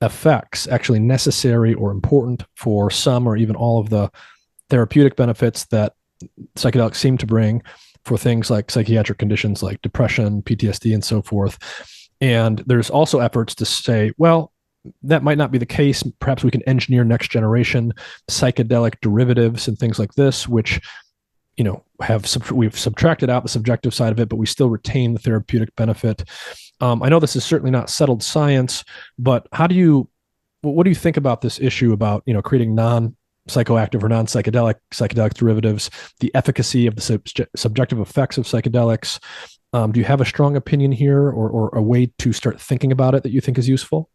effects actually necessary or important for some or even all of the therapeutic benefits that psychedelics seem to bring for things like psychiatric conditions like depression, PTSD, and so forth. And there's also efforts to say, well, that might not be the case. Perhaps we can engineer next generation psychedelic derivatives and things like this, which, you know, we've subtracted out the subjective side of it, but we still retain the therapeutic benefit. I know this is certainly not settled science, but what do you think about this issue about, you know, creating non-psychoactive or psychedelic derivatives, the efficacy of the subjective effects of psychedelics? Do you have a strong opinion here, or a way to start thinking about it that you think is useful?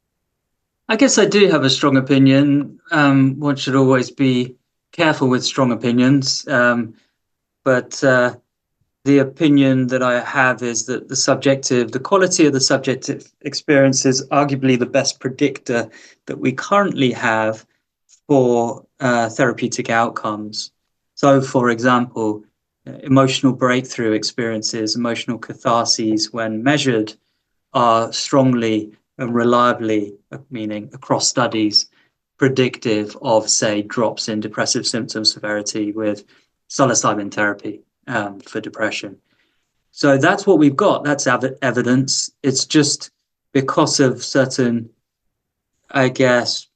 I guess I do have a strong opinion. One should always be careful with strong opinions. But the opinion that I have is that the quality of the subjective experience is arguably the best predictor that we currently have for therapeutic outcomes. So, for example, emotional breakthrough experiences, emotional catharses, when measured, are strongly and reliably, meaning across studies, predictive of, say, drops in depressive symptom severity with psilocybin therapy for depression. So that's what we've got. That's evidence. It's just because of certain, I guess,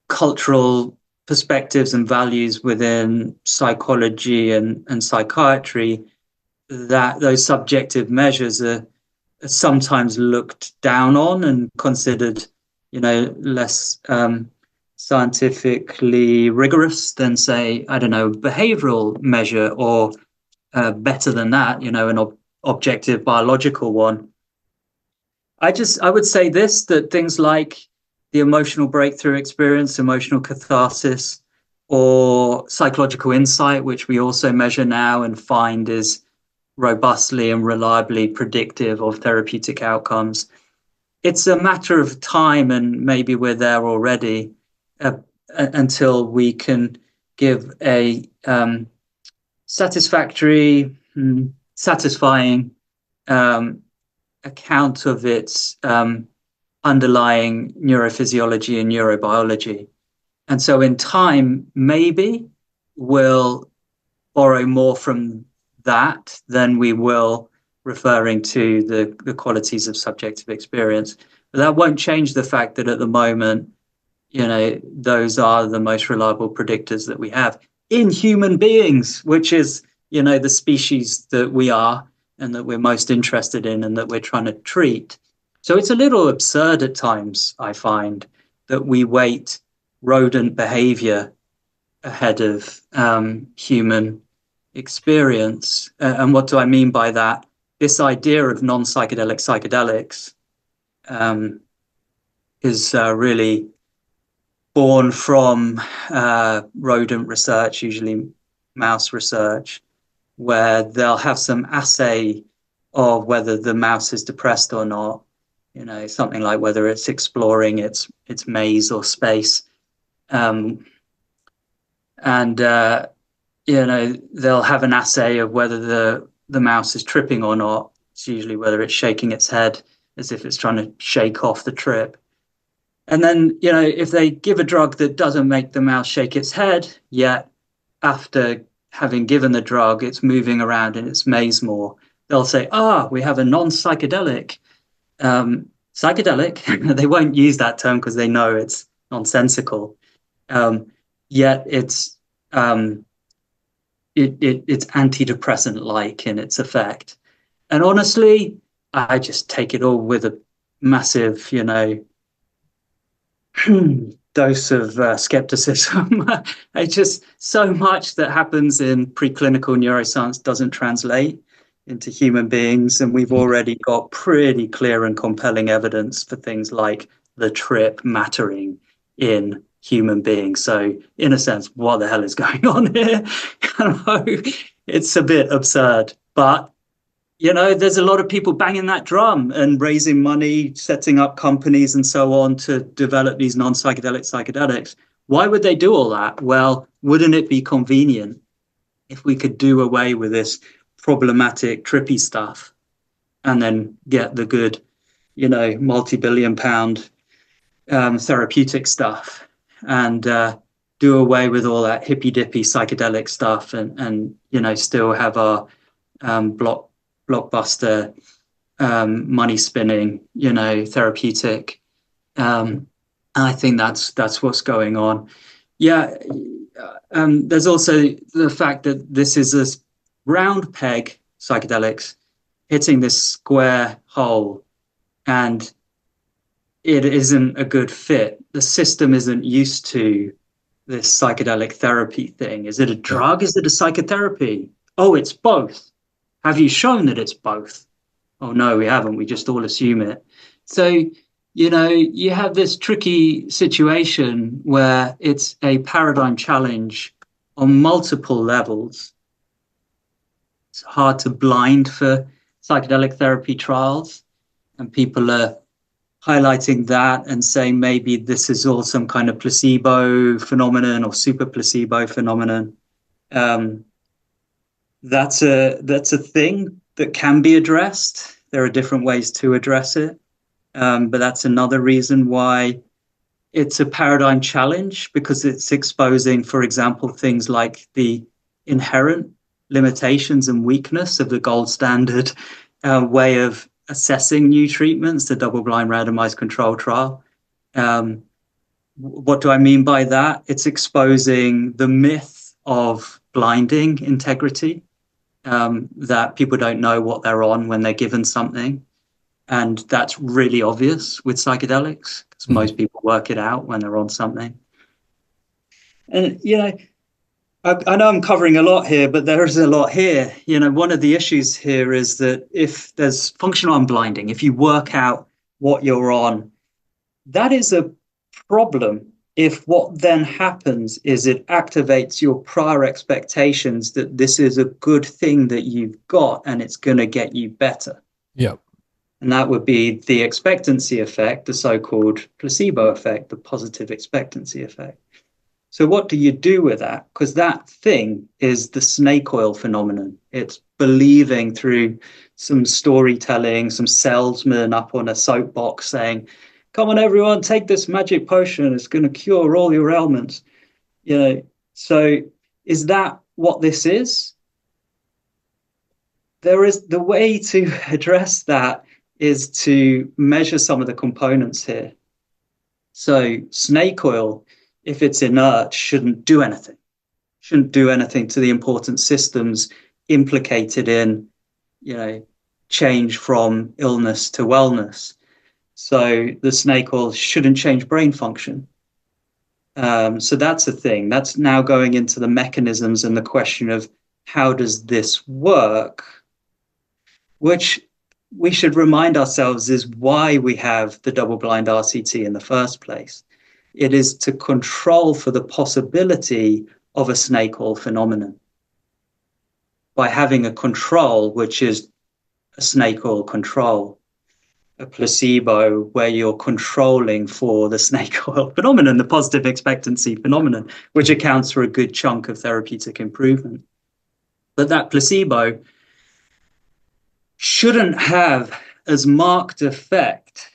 cultural perspectives and values within psychology and psychiatry, that those subjective measures are sometimes looked down on and considered, you know, less scientifically rigorous than, say, I don't know, behavioral measure, or better than that, you know, an objective biological one. I would say this, that things like the emotional breakthrough experience, emotional catharsis, or psychological insight, which we also measure now and find is robustly and reliably predictive of therapeutic outcomes. It's a matter of time, and maybe we're there already, until we can give a satisfying account of its underlying neurophysiology and neurobiology. And so in time, maybe we'll borrow more from that than we will referring to the qualities of subjective experience. But that won't change the fact that at the moment, you know, those are the most reliable predictors that we have in human beings, which is, you know, the species that we are and that we're most interested in and that we're trying to treat. So it's a little absurd at times, I find, that we weight rodent behavior ahead of human experience. And what do I mean by that? This idea of non-psychedelic psychedelics is really born from rodent research, usually mouse research, where they'll have some assay of whether the mouse is depressed or not. You know, something like whether it's exploring its maze or space. You know, they'll have an assay of whether the mouse is tripping or not. It's usually whether it's shaking its head as if it's trying to shake off the trip. And then, you know, if they give a drug that doesn't make the mouse shake its head, yet after having given the drug, it's moving around in its maze more, they'll say, we have a non-psychedelic. Psychedelic, they won't use that term because they know it's nonsensical. Yet it's antidepressant-like in its effect. And honestly, I just take it all with a massive, you know, dose of skepticism. It's just so much that happens in preclinical neuroscience doesn't translate into human beings, and we've already got pretty clear and compelling evidence for things like the trip mattering in human beings. So in a sense, what the hell is going on here? It's a bit absurd, but you know, there's a lot of people banging that drum and raising money, setting up companies and so on to develop these non-psychedelic psychedelics. Why would they do all that? Well, wouldn't it be convenient if we could do away with this problematic, trippy stuff and then get the good, multi-billion pound therapeutic stuff, and do away with all that hippy dippy psychedelic stuff, and still have our blockbuster money spinning therapeutic. I think that's what's going on. Yeah. There's also the fact that this is a round peg, psychedelics, hitting this square hole, and it isn't a good fit. The system isn't used to this psychedelic therapy thing. Is it a drug? Is it a psychotherapy? Oh, it's both. Have you shown that it's both? Oh, no, we haven't. We just all assume it. So, you have this tricky situation where it's a paradigm challenge on multiple levels. It's hard to blind for psychedelic therapy trials, and people are highlighting that and saying maybe this is all some kind of placebo phenomenon or super placebo phenomenon. That's a thing that can be addressed. There are different ways to address it. But that's another reason why it's a paradigm challenge, because it's exposing, for example, things like the inherent limitations and weakness of the gold standard way of assessing new treatments, the double-blind randomized control trial. What do I mean by that? It's exposing the myth of blinding integrity, that people don't know what they're on when they're given something. And that's really obvious with psychedelics, because most people work it out when they're on something. And, I know I'm covering a lot here, but there is a lot here. One of the issues here is that if there's functional unblinding, if you work out what you're on, that is a problem. If what then happens is it activates your prior expectations that this is a good thing that you've got and it's going to get you better. Yeah. And that would be the expectancy effect, the so-called placebo effect, the positive expectancy effect. So what do you do with that? Because that thing is the snake oil phenomenon. It's believing through some storytelling, some salesman up on a soapbox saying, come on, everyone, take this magic potion. It's going to cure all your ailments. So is that what this is? There is the way to address that is to measure some of the components here. So snake oil, if it's inert, shouldn't do anything to the important systems implicated in, change from illness to wellness. So the snake oil shouldn't change brain function. So that's a thing. That's now going into the mechanisms and the question of how does this work, which we should remind ourselves is why we have the double-blind RCT in the first place. It is to control for the possibility of a snake oil phenomenon. By having a control, which is a snake oil control, a placebo where you're controlling for the snake oil phenomenon, the positive expectancy phenomenon, which accounts for a good chunk of therapeutic improvement. But that placebo shouldn't have as marked effect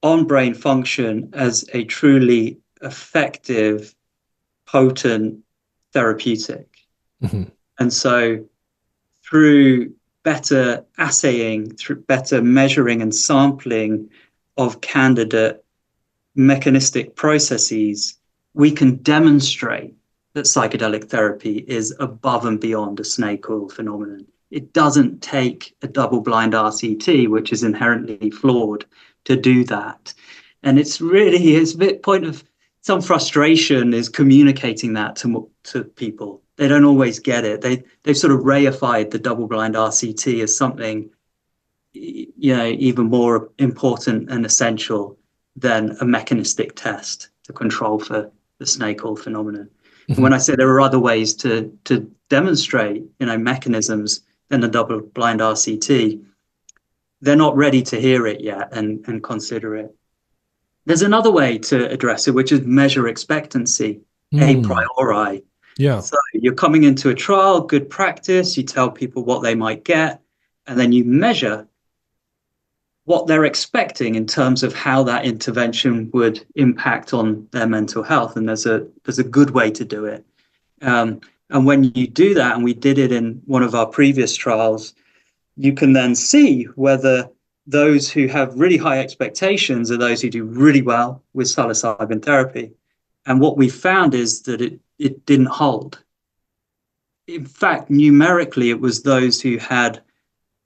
on brain function as a truly effective, potent therapeutic. Mm-hmm. And so through better assaying, through better measuring and sampling of candidate mechanistic processes, we can demonstrate that psychedelic therapy is above and beyond a snake oil phenomenon. It doesn't take a double-blind RCT, which is inherently flawed, to do that. And it's a bit point of some frustration is communicating that to people. They don't always get it. They've sort of reified the double-blind RCT as something, even more important and essential than a mechanistic test to control for the snake oil phenomenon. Mm-hmm. And when I say there are other ways to demonstrate, mechanisms than a double-blind RCT, they're not ready to hear it yet and consider it. There's another way to address it, which is measure expectancy, a priori. Yeah. So you're coming into a trial, good practice, you tell people what they might get, and then you measure what they're expecting in terms of how that intervention would impact on their mental health. And there's a good way to do it. And when you do that, and we did it in one of our previous trials, you can then see whether those who have really high expectations are those who do really well with psilocybin therapy. And what we found is that it didn't hold. In fact, numerically, it was those who had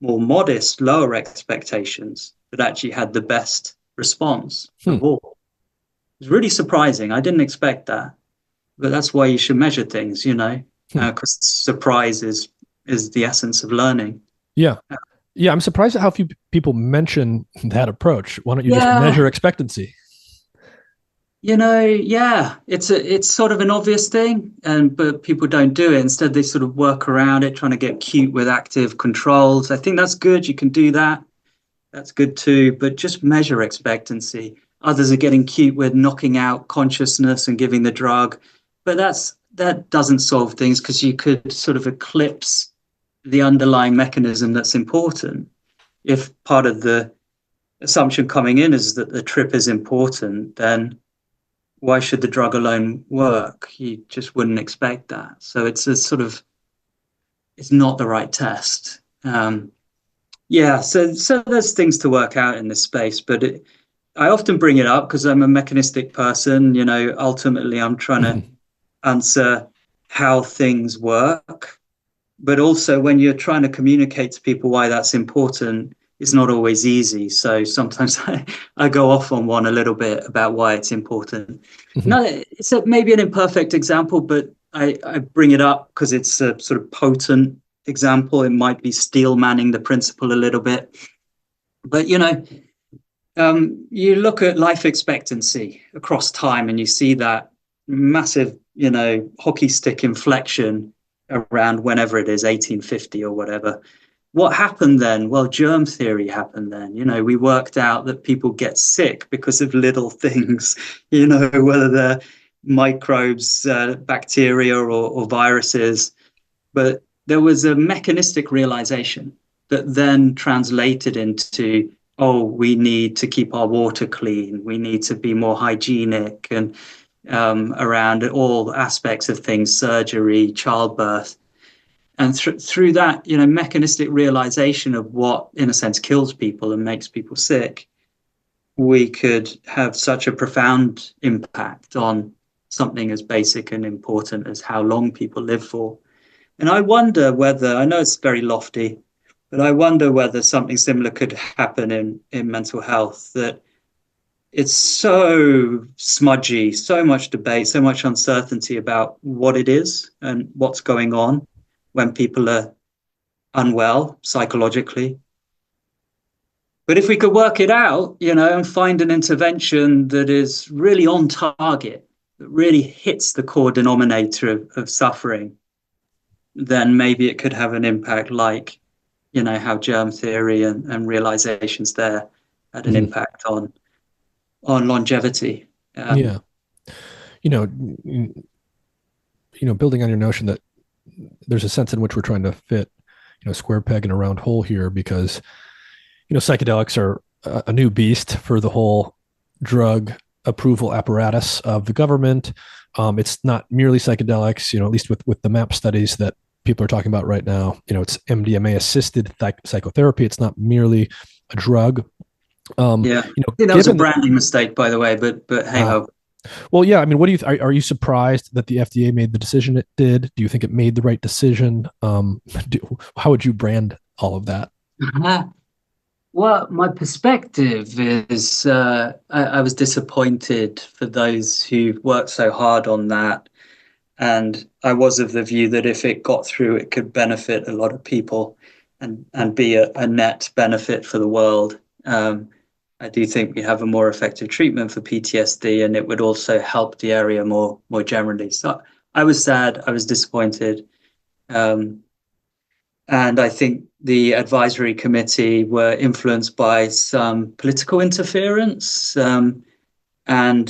more modest, lower expectations that actually had the best response of all. It was really surprising. I didn't expect that. But that's why you should measure things, because surprise is the essence of learning. Yeah. Yeah, I'm surprised at how few people mention that approach. Why don't you just measure expectancy? It's sort of an obvious thing, but people don't do it. Instead, they sort of work around it, trying to get cute with active controls. I think that's good. You can do that. That's good too. But just measure expectancy. Others are getting cute with knocking out consciousness and giving the drug. But that doesn't solve things, because you could sort of eclipse the underlying mechanism that's important. If part of the assumption coming in is that the trip is important, then why should the drug alone work? You just wouldn't expect that. So it's not the right test. So there's things to work out in this space, but I often bring it up because I'm a mechanistic person. Ultimately I'm trying to answer how things work, but also when you're trying to communicate to people why that's important, it's not always easy. So sometimes I go off on one a little bit about why it's important. No, it's maybe an imperfect example, but I bring it up because it's a sort of potent example. It might be steel manning the principle a little bit, but you look at life expectancy across time and you see that massive, hockey stick inflection around whenever it is, 1850 or whatever. What happened then? Well, germ theory happened then. We worked out that people get sick because of little things, whether they're microbes, bacteria, or viruses. But there was a mechanistic realization that then translated into, we need to keep our water clean. We need to be more hygienic and around all aspects of things, surgery, childbirth. And through that, mechanistic realization of what, in a sense, kills people and makes people sick, we could have such a profound impact on something as basic and important as how long people live for. And I wonder whether, I know it's very lofty, but I wonder whether something similar could happen in mental health, that it's so smudgy, so much debate, so much uncertainty about what it is and what's going on when people are unwell psychologically. But if we could work it out, and find an intervention that is really on target, that really hits the core denominator of suffering, then maybe it could have an impact like, how germ theory and realizations there had an impact on longevity. Building on your notion that there's a sense in which we're trying to fit, square peg in a round hole here, because, psychedelics are a new beast for the whole drug approval apparatus of the government. It's not merely psychedelics, at least with the MAP studies that people are talking about right now. It's MDMA-assisted psychotherapy. It's not merely a drug. I think that was a branding mistake, by the way, but hey ho. Well, yeah. I mean, what do you are you surprised that the FDA made the decision it did? Do you think it made the right decision? How would you brand all of that? Well, my perspective is I was disappointed for those who worked so hard on that. And I was of the view that if it got through, it could benefit a lot of people and be a net benefit for the world. I do think we have a more effective treatment for PTSD, and it would also help the area more generally. So I was sad, I was disappointed. And I think the advisory committee were influenced by some political interference and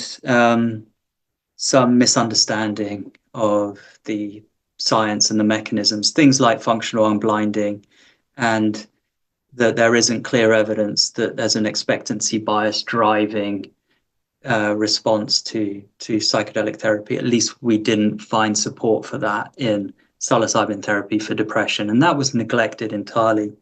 some misunderstanding of the science and the mechanisms, things like functional unblinding. And that there isn't clear evidence that there's an expectancy bias driving response to psychedelic therapy. At least we didn't find support for that in psilocybin therapy for depression, and that was neglected entirely.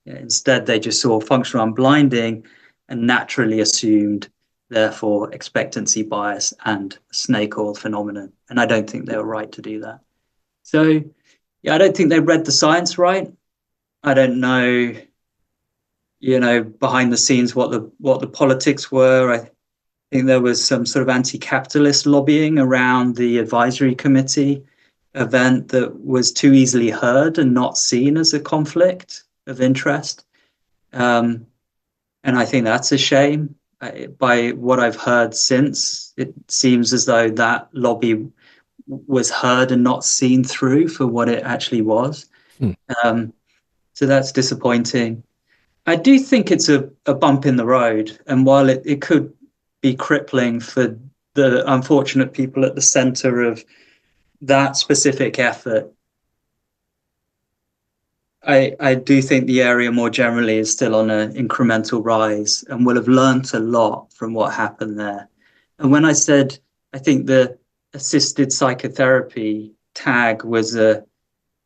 Instead, they just saw functional unblinding and naturally assumed, therefore, expectancy bias and snake oil phenomenon. And I don't think they were right to do that. So, yeah, I don't think they read the science right. I don't know, behind the scenes what the politics were. I think there was some sort of anti-capitalist lobbying around the advisory committee event that was too easily heard and not seen as a conflict of interest. And I think that's a shame. By what I've heard since, it seems as though that lobby was heard and not seen through for what it actually was. So that's disappointing. I do think it's a bump in the road. And while it could be crippling for the unfortunate people at the center of that specific effort, I do think the area more generally is still on an incremental rise and will have learned a lot from what happened there. And when I said I think the assisted psychotherapy tag was a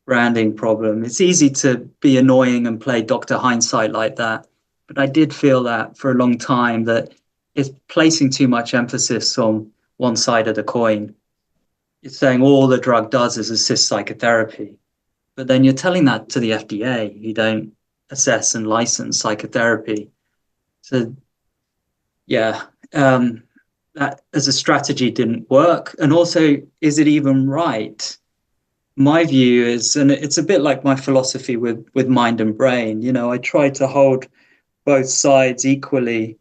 branding problem, it's easy to be annoying and play Dr. Hindsight like that. But I did feel that for a long time, that it's placing too much emphasis on one side of the coin. It's saying all the drug does is assist psychotherapy. But then you're telling that to the FDA, who don't assess and license psychotherapy. So, yeah, that as a strategy didn't work. And also, is it even right? My view is, and it's a bit like my philosophy with mind and brain, I try to hold both sides equally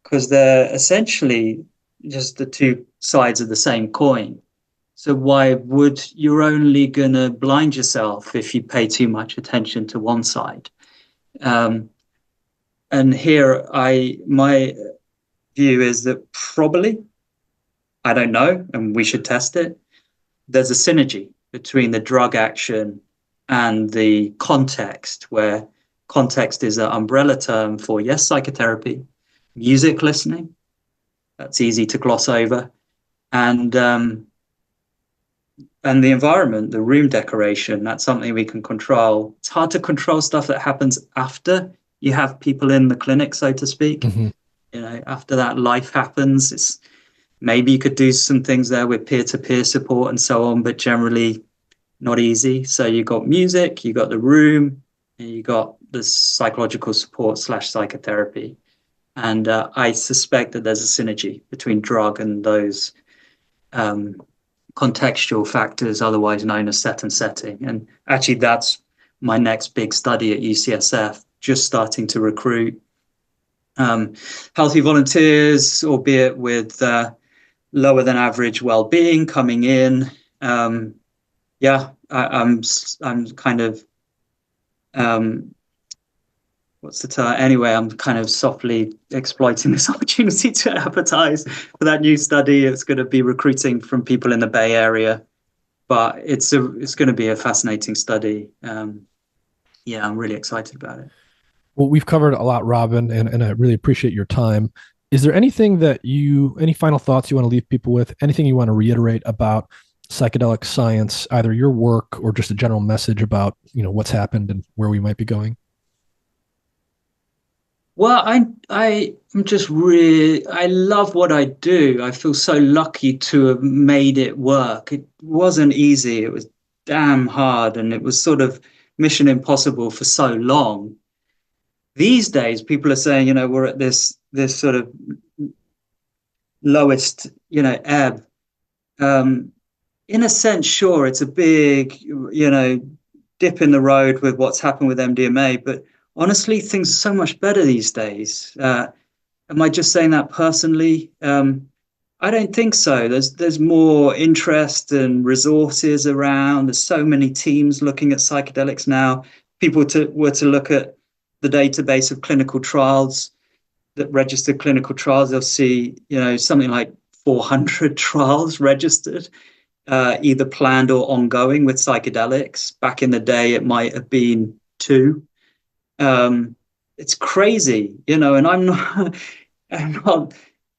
because they're essentially just the two sides of the same coin. So why would you're only going to blind yourself if you pay too much attention to one side? And here my view is that probably, I don't know, and we should test it, there's a synergy between the drug action and the context, where context is an umbrella term for, yes, psychotherapy, music listening, that's easy to gloss over, and the environment, the room decoration, that's something we can control. It's hard to control stuff that happens after you have people in the clinic, so to speak. Mm-hmm. After that life happens, it's maybe you could do some things there with peer-to-peer support and so on, but generally not easy. So you got music, you got the room, and you got the psychological support / psychotherapy. And I suspect that there's a synergy between drug and those contextual factors, otherwise known as set and setting. And actually, that's my next big study at UCSF, just starting to recruit healthy volunteers, albeit with lower than average well-being coming in. I'm kind of what's the term? Anyway, I'm kind of softly exploiting this opportunity to advertise for that new study. It's going to be recruiting from people in the Bay Area, but it's going to be a fascinating study. I'm really excited about it. Well, we've covered a lot, Robin, and I really appreciate your time. Is there anything any final thoughts you want to leave people with? Anything you want to reiterate about psychedelic science, either your work or just a general message about, what's happened and where we might be going? Well, I'm just I love what I do. I feel so lucky to have made it work. It wasn't easy. It was damn hard, and it was sort of mission impossible for so long. These days, people are saying, we're at this sort of lowest, ebb. In a sense, sure, it's a big, dip in the road with what's happened with MDMA, but honestly, things are so much better these days. Am I just saying that personally? I don't think so. There's more interest and resources around. There's so many teams looking at psychedelics now. People were to look at the database of clinical trials, that registered clinical trials, they'll see, something like 400 trials registered, either planned or ongoing with psychedelics. Back in the day, it might have been 2. it's crazy, and I'm not, I'm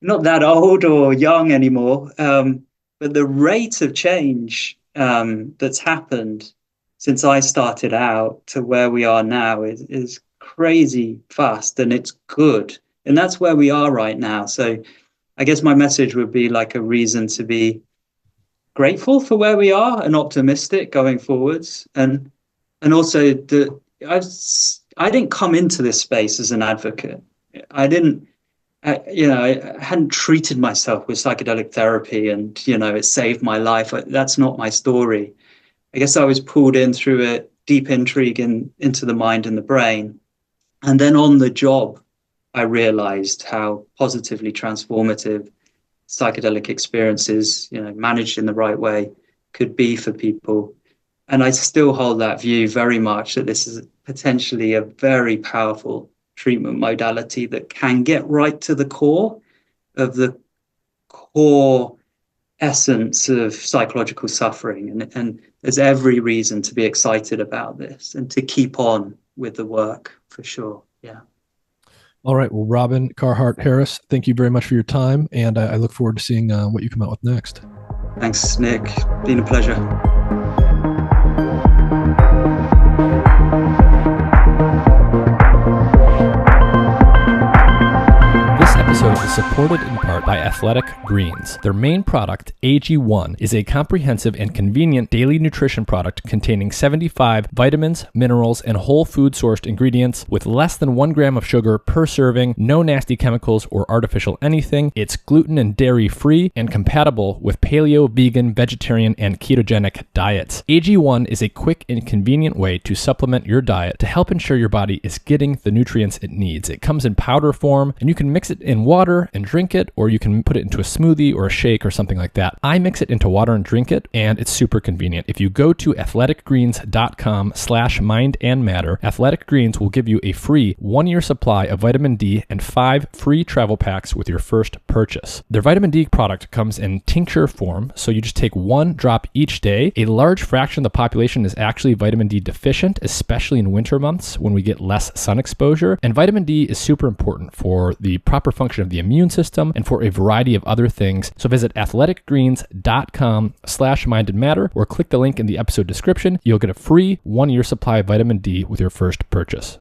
not that old or young anymore. But the rate of change that's happened since I started out to where we are now is crazy fast, and it's good. And that's where we are right now. So I guess my message would be like a reason to be grateful for where we are and optimistic going forwards. And also I didn't come into this space as an advocate. I didn't, I hadn't treated myself with psychedelic therapy and, it saved my life. That's not my story. I guess I was pulled in through a deep intrigue into the mind and the brain. And then on the job, I realized how positively transformative psychedelic experiences, managed in the right way, could be for people. And I still hold that view very much, that this is potentially a very powerful treatment modality that can get right to the core of the core essence of psychological suffering. And there's every reason to be excited about this and to keep on with the work for sure. Yeah. All right. Well, Robin Carhart-Harris, thank you very much for your time. And I look forward to seeing what you come out with next. Thanks, Nick. Been a pleasure. Is supported in part by Athletic Greens. Their main product, AG1, is a comprehensive and convenient daily nutrition product containing 75 vitamins, minerals, and whole food sourced ingredients with less than 1 gram of sugar per serving, no nasty chemicals or artificial anything. It's gluten and dairy free and compatible with paleo, vegan, vegetarian, and ketogenic diets. AG1 is a quick and convenient way to supplement your diet to help ensure your body is getting the nutrients it needs. It comes in powder form, and you can mix it in water and drink it, or you can put it into a smoothie or a shake or something like that. I mix it into water and drink it, and it's super convenient. If you go to athleticgreens.com/mindandmatter, Athletic Greens will give you a free 1-year supply of vitamin D and 5 free travel packs with your first purchase. Their vitamin D product comes in tincture form, so you just take 1 drop each day. A large fraction of the population is actually vitamin D deficient, especially in winter months when we get less sun exposure. And vitamin D is super important for the proper function of the immune system and for a variety of other things. So visit athleticgreens.com/mindandmatter or click the link in the episode description. You'll get a free 1-year supply of vitamin D with your first purchase.